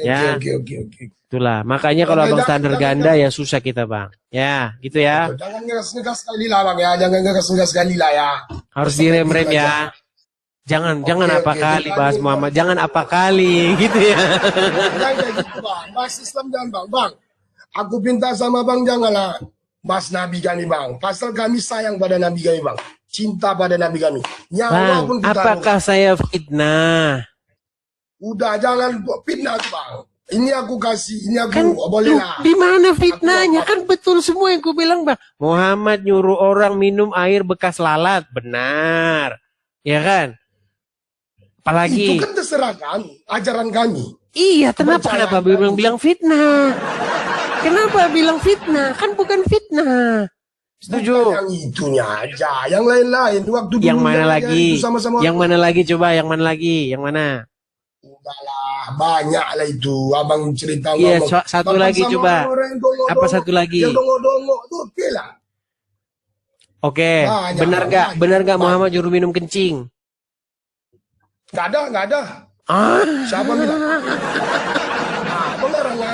Ya, oke. Itulah, makanya kalau Abang standar ganda ya susah kita Bang. Ya, gitu ya. Jangan ngegas-ngegas kali lah Bang ya, jangan ngegas-ngegas kali lah ya. Harus direm-rem ya. Jangan apa kali bahas Muhammad, jangan apa kali gitu ya. Jangan gitu Bang, bahas Islam jangan Bang. Aku minta sama Bang janganlah bahas Nabi kami Bang. Pasal kami sayang pada Nabi kami Bang. Cinta pada Nabi kami. Bang, apakah saya fitnah? Udah jangan fitnah tuh Bang. Ini aku kasih, ini aku kan, boleh lah. Di mana fitnahnya? Kan betul semua yang ku bilang Bang. Muhammad nyuruh orang minum air bekas lalat, benar. Ya kan? Apalagi itu kan terserah kami, ajaran kami. Iya, kenapa bilang fitnah? Kenapa bilang fitnah? Kan bukan fitnah. Setuju. Bukan yang itunya aja, yang lain-lain. Waktu yang mana lagi? Sama-sama yang mana lagi coba? Yang mana lagi? Yang mana? Udahlah, banyak lah itu. Abang cerita. Iya, satu lagi coba. Apa satu lagi? Yang dongo-dongo itu oke lah. Oke, benar nggak Muhammad juru minum kencing? Nggak ada. Siapa bilang?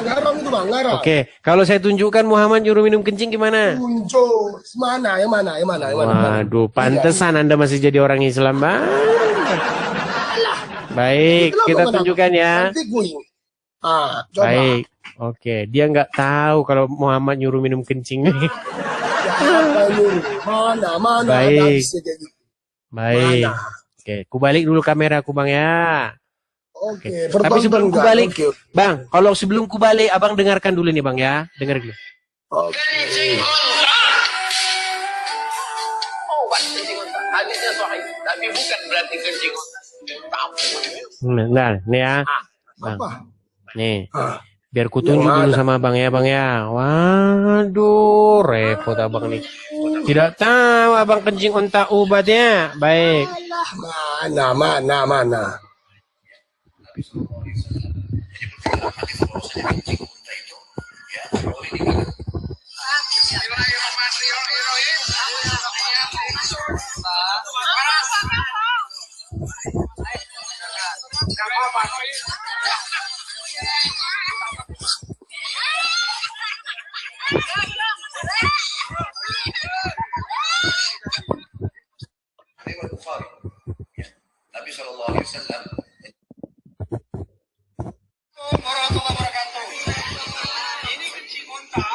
Ngarang itu Bang, ngarang. Oke, kalau saya tunjukkan Muhammad juru minum kencing gimana? Muncul, yang mana? Waduh, pantesan Anda masih jadi orang Islam, Bang. Baik, kita tunjukkan ya. Coba. Baik, oke. Dia nggak tahu kalau Muhammad nyuruh minum kencing. Mana? Baik. Baik. Oke, kubalik dulu kamera aku Bang ya. Oke. Tapi sebelum kubalik, Bang, kalau sebelum kubalik, Abang dengarkan dulu nih Bang ya. Dengar dulu. Oke. Kencing otak. Hadisnya sahih, tapi bukan berarti kencing otak. Nah, nih ya. Bang. Apa? Nih. Biar kutunjuk dulu sama Bang ya, Bang ya. Waduh, repot Abang nih. Tidak tahu Abang kencing ontak obatnya. Baik. Mana? Nabi Shallallahu Alaihi Wasallam. Ini kencing onta.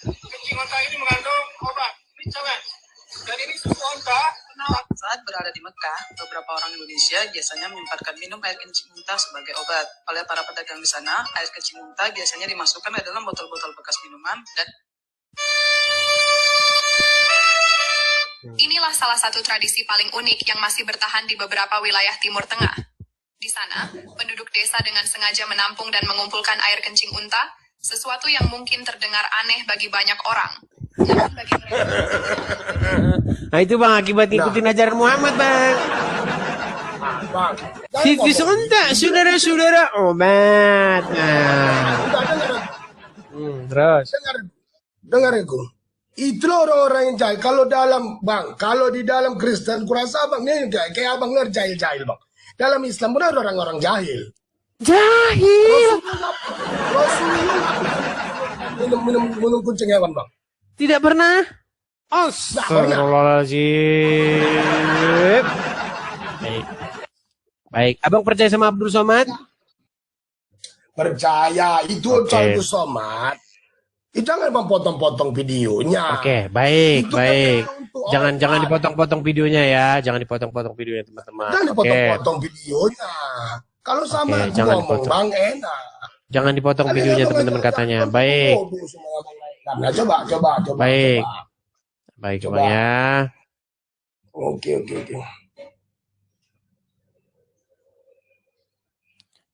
Kencing onta ini mengandung obat. Dan ini susu onta. Saat berada di Mekah, beberapa orang Indonesia biasanya menyempatkan minum air kencing unta sebagai obat. Oleh para pedagang di sana, air kencing unta biasanya dimasukkan ke dalam botol-botol bekas minuman dan Inilah salah satu tradisi paling unik yang masih bertahan di beberapa wilayah Timur Tengah. Di sana, penduduk desa dengan sengaja menampung dan mengumpulkan air kencing unta, sesuatu yang mungkin terdengar aneh bagi banyak orang. Namun bagi mereka, Nah itu bang akibat ngikutin ajaran Muhammad bang. Bang, Titis unta, saudara-saudara obat. Nah. Terus. dengar aku. Itu orang-orang yang jahil. Kalau di dalam Kristen, kurasa abang ini kayak abang lu jahil-jahil bang. Dalam Islam pun ada orang-orang jahil. Jahil. Rasulullah minum kucing hewan bang. Tidak pernah. Astagfirullahaladzim. Baik. Baik. Abang percaya sama Abdul Somad? Percaya itu Oke. Abdul Somad. Jangan potong-potong videonya. Oke, baik, Itu kan baik. untuk Jangan orang. dipotong-potong videonya ya. Jangan dipotong-potong videonya teman-teman. Jangan Oke. dipotong-potong videonya. Kalau sama Oke, aku jangan ngomong dipotong. bang enak. Jangan dipotong Kalian videonya abang teman-teman aja katanya. jangan Baik. bodoh semua abang naikkan. Nah, coba. Baik. Coba. Baik, Coba. Bang ya. Oke.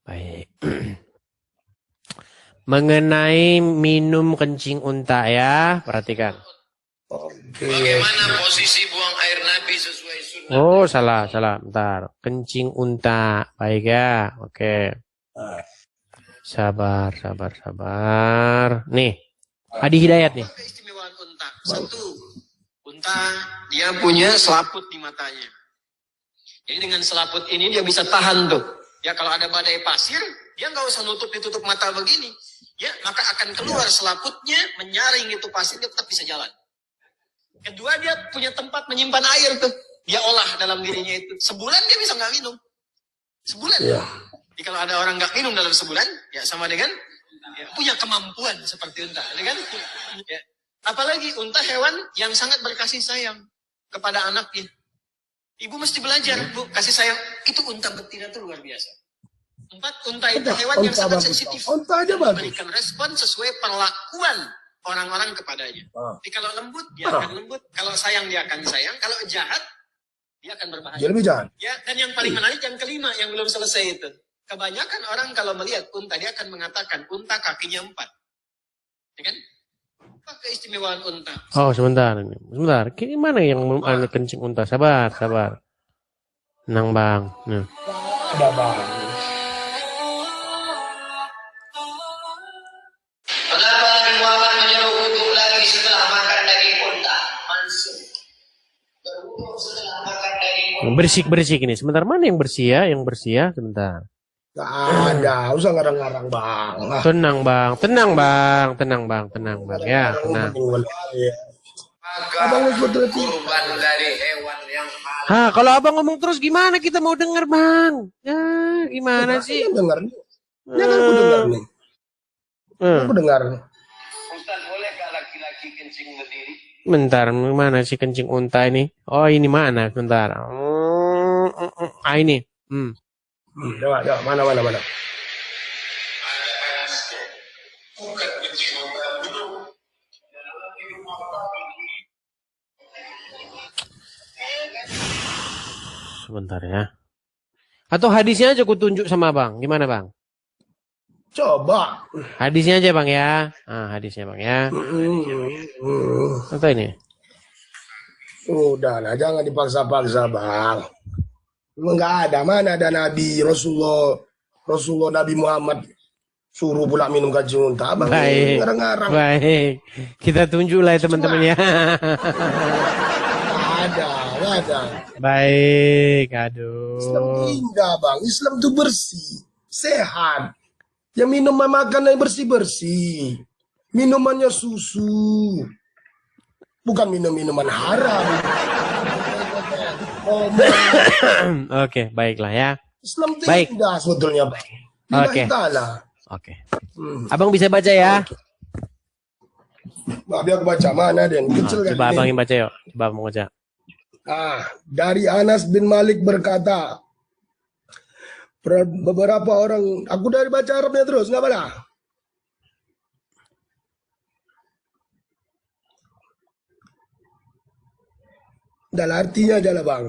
Baik. Mengenai minum kencing unta ya, perhatikan. Oke. Bagaimana posisi buang air Nabi sesuai sunnah? Oh, salah. Bentar. Kencing unta. Baik ya. Oke. Sabar. Nih. Adi Hidayat nih. Keistimewaan unta. Satu, unta dia punya selaput di matanya. Jadi dengan selaput ini dia bisa tahan tuh. Ya kalau ada badai pasir, dia nggak usah ditutup mata begini. Ya maka akan keluar selaputnya, menyaring itu pasir, dia tetap bisa jalan. Kedua dia punya tempat menyimpan air tuh. Dia olah dalam dirinya itu. Sebulan dia bisa nggak minum. Sebulan. Iya. Jadi kalau ada orang nggak minum dalam sebulan, ya sama dengan ya, punya kemampuan seperti unta, ya kan? Ya. Apalagi unta hewan yang sangat berkasih sayang kepada anaknya. Ibu mesti belajar, Bu, kasih sayang. Itu unta betina itu luar biasa. 4, unta itu hewan yang Unta sangat bagus, sensitif. unta aja bagus. Memberikan respon sesuai perlakuan orang-orang kepadanya. Jadi kalau lembut, dia akan lembut. Kalau sayang, dia akan sayang. Kalau jahat, dia akan berbahaya. Jadi lebih jahat. Ya, dan yang paling menarik yang kelima yang belum selesai itu. Kebanyakan orang kalau melihat unta dia akan mengatakan unta kakinya 4. Ya kan? Apa keistimewaan unta? Oh, sebentar. Gimana yang kencing unta? Sabar. Tenang, Bang. Nah. Ada bang. Kenapa Nabi Muhammad menyuruh wudhu lagi setelah makan daging unta? Mansur. Berwudhu setelah makan daging unta. Bersih ini. Sebentar, mana yang bersih ya? Sebentar. Gak ada, usah ngarang-ngarang bang. Tenang, Bang. Ya, tenang. Abang betul Kurban dari hewan yang halal. Hah, kalau Abang ngomong terus gimana kita mau dengar, Bang? Ya, gimana sih? Dengar nih. Ya kan aku dengar nih. Aku dengar. Ustaz, bolehkah laki-laki kencing berdiri? Bentar, mana sih kencing unta ini? Oh, ini mana? Bentar. Ini. Coba, mana. Bukan kencing unta dulu. Sebentar ya. Atau hadisnya aja aku tunjuk sama Bang. Gimana, Bang? Coba. Hadisnya aja, Bang ya. Hadisnya, Bang ya. Atau ini? Udahlah, jangan dipaksa-paksa bang. Enggak ada, mana ada Nabi Rasulullah Nabi Muhammad suruh pula minum kencing unta. Abang Baik. ngarang-ngarang. Baik. Kita tunjuk lah ya teman-teman ya. Ada. Baik, Islam aduh. indah bang, Islam itu bersih, sehat. Yang minum makanannya bersih-bersih. Minumannya susu. Bukan minuman haram. Oke, baiklah ya. Islam itu Baik. indah sebetulnya bang. Oke. Ta'ala. Oke. Abang bisa baca ya? Biar aku baca mana Den. Kecil kan Coba ini. abang yang baca yuk. Coba abang baca. Dari Anas bin Malik berkata, beberapa orang, aku dari baca Arabnya terus, nggak apa-apa. Dalam artinya adalah bang.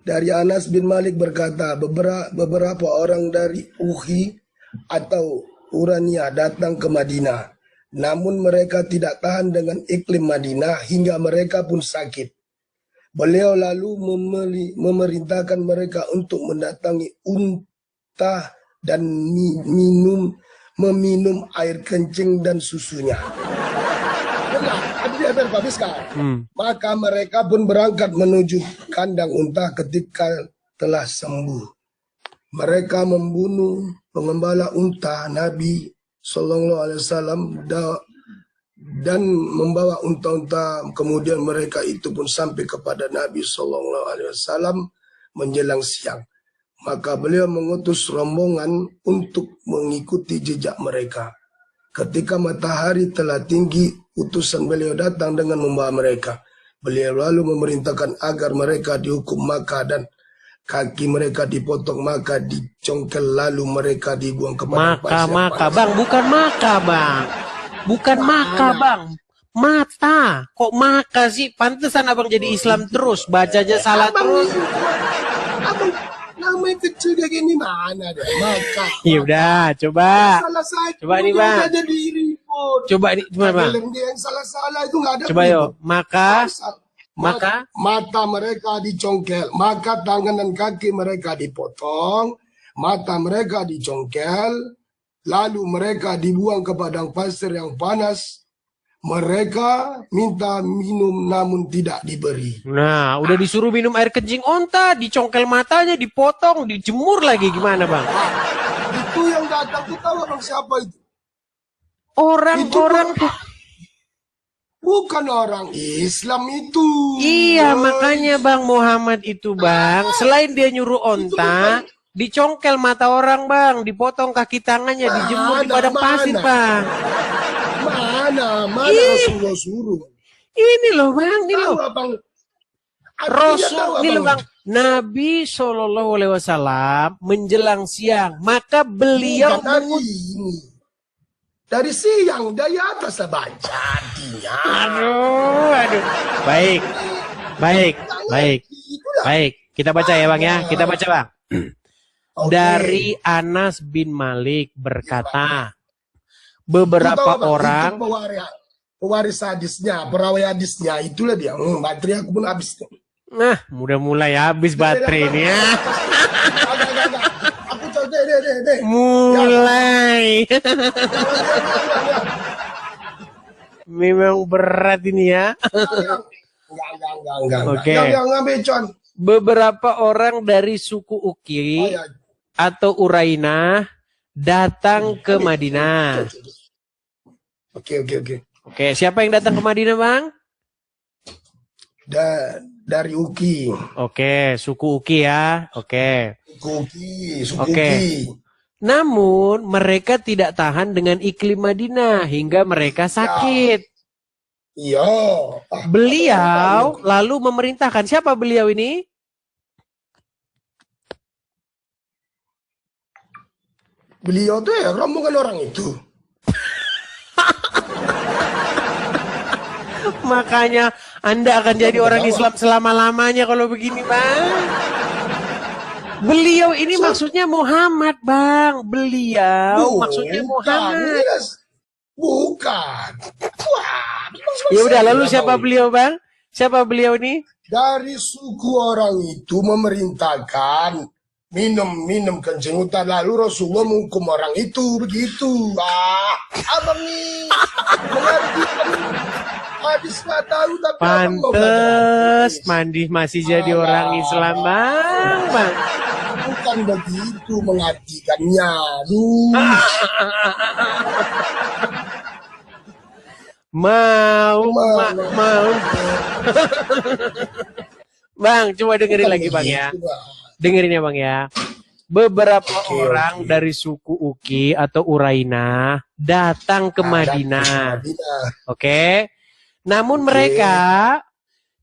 Dari Anas bin Malik berkata, beberapa orang dari Uhi atau Urania datang ke Madinah. Namun mereka tidak tahan dengan iklim Madinah hingga mereka pun sakit. Beliau lalu memerintahkan mereka untuk mendatangi unta dan meminum air kencing dan susunya. Maka mereka pun berangkat menuju kandang unta ketika telah sembuh. Mereka membunuh pengembala unta Nabi Sallallahu Alaihi Wasallam dan membawa unta-unta. Kemudian mereka itu pun sampai kepada Nabi Sallallahu Alaihi Wasallam menjelang siang. Maka beliau mengutus rombongan untuk mengikuti jejak mereka. Ketika matahari telah tinggi, utusan beliau datang dengan membawa mereka. Beliau lalu memerintahkan agar mereka dihukum maka dan kaki mereka dipotong maka dicongkel lalu mereka dibuang ke padang pasir. Maka bang, bukan maka bang, bukan maka bang, mata. Kok maka sih? Pantesan abang jadi Islam terus, baca aja salah terus. Abang namanya kecil kayak gini mana ada maka. Ya udah, coba. Coba nih bang. Coba nih gimana bang? Yang salah-salah itu nggak ada. Coba yuk, maka mata mereka dicongkel, maka tangan dan kaki mereka dipotong, mata mereka dicongkel, lalu mereka dibuang ke padang pasir yang panas. Mereka minta minum namun tidak diberi. Nah, udah disuruh minum air kencing onta, dicongkel matanya, dipotong, dijemur lagi gimana bang? Itu yang datang, kita tahu bang siapa itu? Orang-orang bukan orang Islam itu. Iya, makanya Bang Muhammad itu Bang, selain dia nyuruh onta, dicongkel mata orang Bang, dipotong kaki tangannya, dijemur di padang pasir Bang. Mana Rasulullah suruh. Ini loh Bang, ini loh. Rasul, ini loh Bang. Nabi Shallallahu Alaihi Wasallam menjelang siang, maka beliau dari siang, dari atas baca artinya. Aduh. Baik. Kita baca ya Bang ya. Kita baca Bang. Okay. Dari Anas bin Malik berkata, beberapa orang pewaris hadisnya, perawi hadisnya, itulah dia. Baterai aku pun habis. Nah, udah mulai habis baterai ini ya. Aku coba deh. Mulai. Memang berat ini ya. Enggak. Oke. Beberapa orang dari suku Uki atau Urainah datang ke Madinah. Oke. Oke, siapa yang datang ke Madinah, Bang? Dari Uki. Oke, suku Uki ya. Oke. Suku Uki. Namun mereka tidak tahan dengan iklim Madinah hingga mereka sakit. Iya. Beliau lalu memerintahkan, siapa beliau ini? Beliau tuh ya rombongan orang itu. Makanya Anda akan jadi orang Islam selama-lamanya kalau begini, Bang. Beliau ini maksudnya Muhammad, Bang. Beliau maksudnya Muhammad. Bukan. Wah, ya udah, lalu siapa beliau, Bang? Siapa beliau ini? Dari suku orang itu memerintahkan minum kencing hutan, lalu Rasulullah menghukum orang itu begitu. Abang nih mengerti hadis nggak tahu tapi pantes mandi masih jadi orang Islam, Bang. Bukan begitu mengartikannya. Mau. Bang, coba dengerin lagi Bang ya. Dengerin ya Bang ya. Beberapa orang dari suku Uki atau Urainah datang ke Madinah. Oke. Namun mereka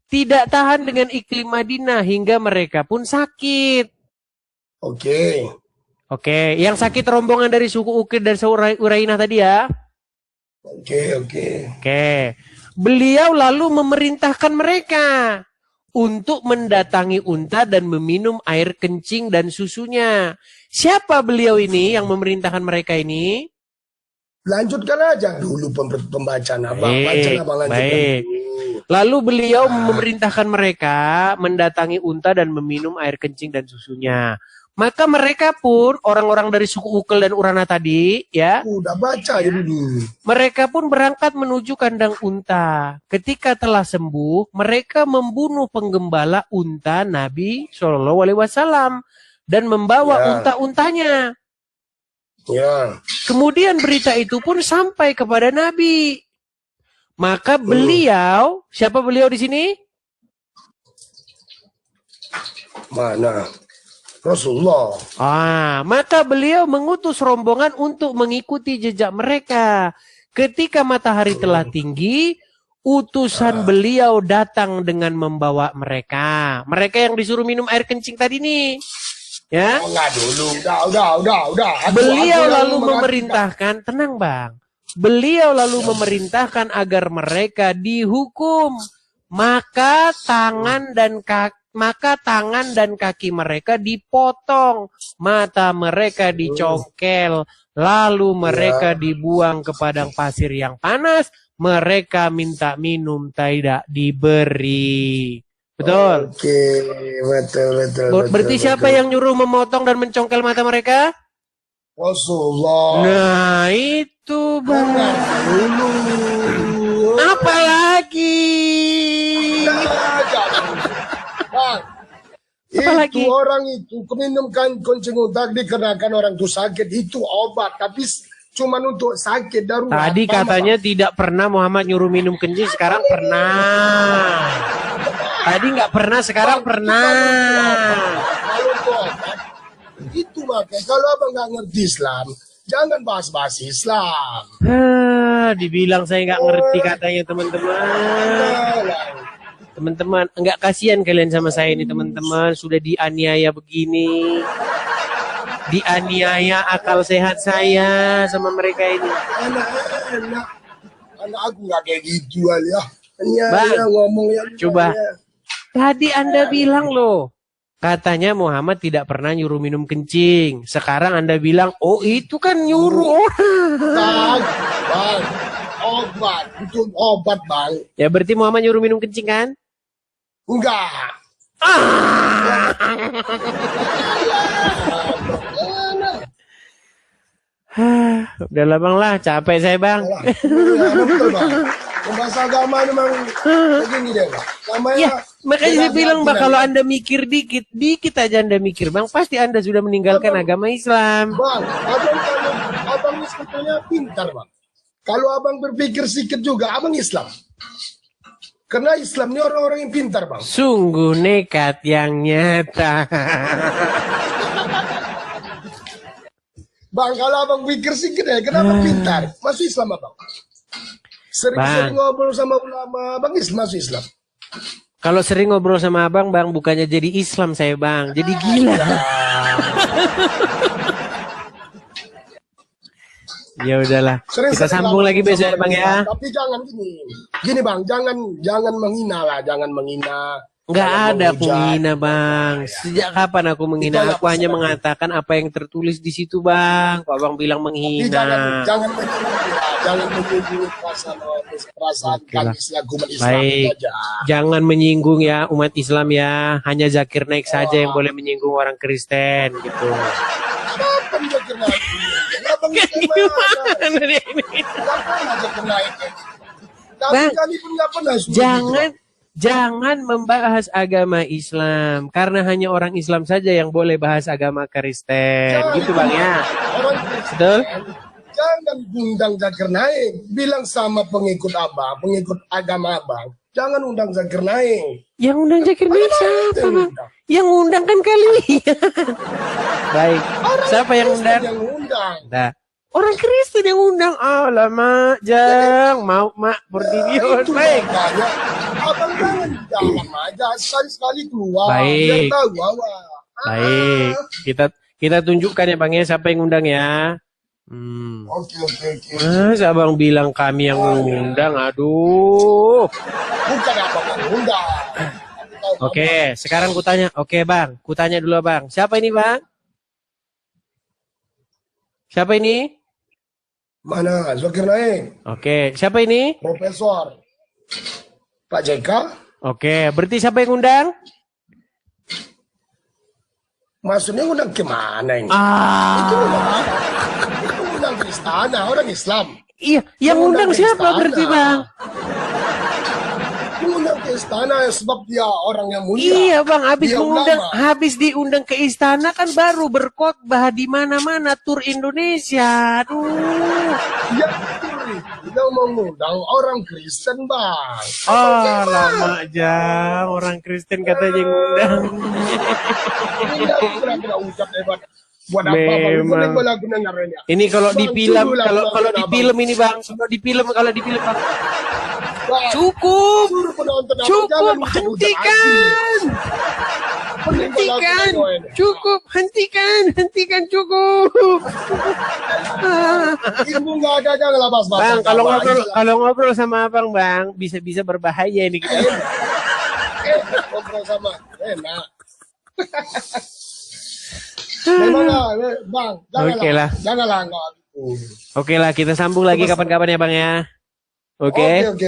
tidak tahan dengan iklim Madinah hingga mereka pun sakit. Oke. Yang sakit rombongan dari suku Uki dan Urainah tadi ya. Oke. Beliau lalu memerintahkan mereka untuk mendatangi unta dan meminum air kencing dan susunya. Siapa beliau ini yang memerintahkan mereka ini? Lanjutkan aja dulu pembacaan abang. Baca abang, lanjutkan. Baik. Lalu beliau memerintahkan mereka mendatangi unta dan meminum air kencing dan susunya. Maka mereka pun, orang-orang dari suku Ukel dan Urana tadi, ya. Udah baca ya dulu. Mereka pun berangkat menuju kandang unta. Ketika telah sembuh, mereka membunuh penggembala unta Nabi Shallallahu Alaihi Wasallam dan membawa unta-untanya. Ya. Kemudian berita itu pun sampai kepada Nabi. Maka beliau, siapa beliau di sini? Mana? Rasulullah. Maka beliau mengutus rombongan untuk mengikuti jejak mereka. Ketika matahari telah tinggi, utusan beliau datang dengan membawa mereka. Mereka yang disuruh minum air kencing tadi nih. Ya. Enggak dulu, udah. Beliau lalu memerintahkan, tenang bang. Beliau lalu memerintahkan agar mereka dihukum. Maka tangan dan kaki mereka dipotong, mata mereka dicongkel, lalu mereka dibuang ke padang pasir yang panas. Mereka minta minum, tidak diberi. Betul. Oke, betul. Berarti siapa yang nyuruh memotong dan mencongkel mata mereka? Rasulullah. Nah, itu bang. Apalagi? Bang, Apalagi? itu orang itu keminumkan kencing unta dikarenakan orang itu sakit, itu obat, tapi cuma untuk sakit darurat. Tadi katanya tidak pernah Muhammad nyuruh minum kencing, sekarang pernah. Tadi nggak pernah, sekarang pernah. Kalau itu obat, itu makanya kalau abang nggak ngerti Islam, jangan bahas-bahas Islam. Dibilang saya nggak ngerti katanya teman-teman. Teman-teman, enggak kasihan kalian sama saya ini teman-teman, sudah dianiaya begini. Dianiaya akal sehat saya sama mereka ini. Anak aku nggak kayak gitu ya. Bang, Ngomong ya. coba. Tadi Anda bilang loh, katanya Muhammad tidak pernah nyuruh minum kencing. Sekarang Anda bilang, oh itu kan nyuruh orang. Bang, obat, itu obat bang. Ya berarti Muhammad nyuruh minum kencing kan? Enggak. Udahlah bang lah, capek saya bang. Betul bang. Bahasa agama memang begini deh bang. Namanya, Ya, makanya saya bilang bang, kalau Anda mikir dikit aja Anda mikir bang, pasti Anda sudah meninggalkan agama Islam. Bang, abang ini sebetulnya pintar bang. Kalau abang berpikir sedikit juga, abang Islam. Karena Islam ini orang-orang yang pintar bang. Sungguh nekat yang nyata. Bang, kalau abang pikir sedikit ya, kenapa pintar? Masuk Islam abang. Sering-sering ngobrol sama ulama, abang masuk Islam. Kalau sering ngobrol sama abang, bang, bukannya jadi Islam saya bang, jadi gila. Ya udahlah, kita sambung lagi besok ya bang ya. Tapi jangan gini bang, jangan menghina lah, jangan menghina. Nggak ada aku menghina bang. Sejak kapan aku menghina? Aku hanya mengatakan apa yang tertulis di situ bang. Kok abang bilang menghina? Jangan menyinggung perasaan kami selaku umat Islam. Baik, aja. jangan menyinggung ya umat Islam ya. Hanya Zakir Naik saja yang boleh menyinggung orang Kristen gitu. Kapan Zakir Naik? Abang Gimana dia ini? Kapan Zakir Naik? Bang, Kami pun nggak pernah suruh Jangan membahas agama Islam karena hanya orang Islam saja yang boleh bahas agama Kristen. Gitu bang ya. Orang Kristen, Betul? jangan undang Zakir Naik. Bilang sama pengikut abang, pengikut agama abang, jangan undang Zakir Naik. Yang undang Zakir Naik siapa bang? Yang undang kan kalian. Baik. Siapa yang undang? Yang undang. Nah, orang Kristen yang undang. Lama jang mau mak Portinion. Itu Baik. makanya abang jangan aja sekali-sekali keluar. Baik. Biar tahu awak. Baik. Kita tunjukkan ya bang ya siapa yang undang ya. Oke. Masa abang bilang kami yang ngundang? Aduh. Bukan apa yang undang. Oke, sekarang kutanya. Oke bang, kutanya dulu bang. Siapa ini bang? Siapa ini? Mana? Zokir Naik. Oke, siapa ini? Profesor. Pak JK. Oke, berarti siapa yang ngundang? Maksudnya undang kemana ini? Ah, Itu undang ke istana, orang Islam. iya, yang ngundang ke siapa istana. berarti bang? Undang ke istana sebab dia orang yang mulia. Iya bang, Dia habis diundang ke istana kan baru berkhotbah di mana-mana tur Indonesia. Aduh. Dia dia mengundang orang Kristen, Bang. Oh, lama aja orang Kristen katanya ngundang. Dia kira-kira ucap hebat. Buat apa, Bang? Memang. Boleh lagu dengarnya. Ini kalau di Bang, film, suruhlah kalau di penonton film ini bang, kalau di film bang. Bang, Cukup, suruh penonton abang, cukup, jangan ucap-ucap hentikan, lagi. Mending kau lagu hentikan, dengarnya. cukup, hentikan, cukup. Ibu nggak ada, janganlah bahas-bahas. Bang, agama. kalau ngobrol sama abang bang, bisa berbahaya ini kita. Ngobrol sama enak. Memang Bang, Oke lah. janganlah nggak gitu. Oke lah, kita sambung lagi kapan-kapan ya bang ya. Oke. Oke.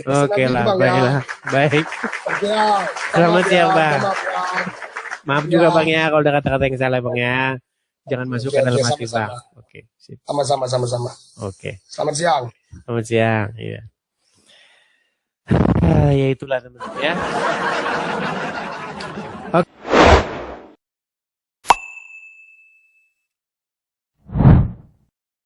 Oke lah, Bang, baiklah, baik. Oke ya. Selamat siang, Bang. Selamat ya. Maaf juga bang ya kalau ada kata-kata yang salah bang ya. Jangan masuk ke dalam hati bang. sama-sama. Oke, sip. Sama-sama. Oke. Selamat siang. Selamat siang. Iya. Ya itulah teman-teman ya.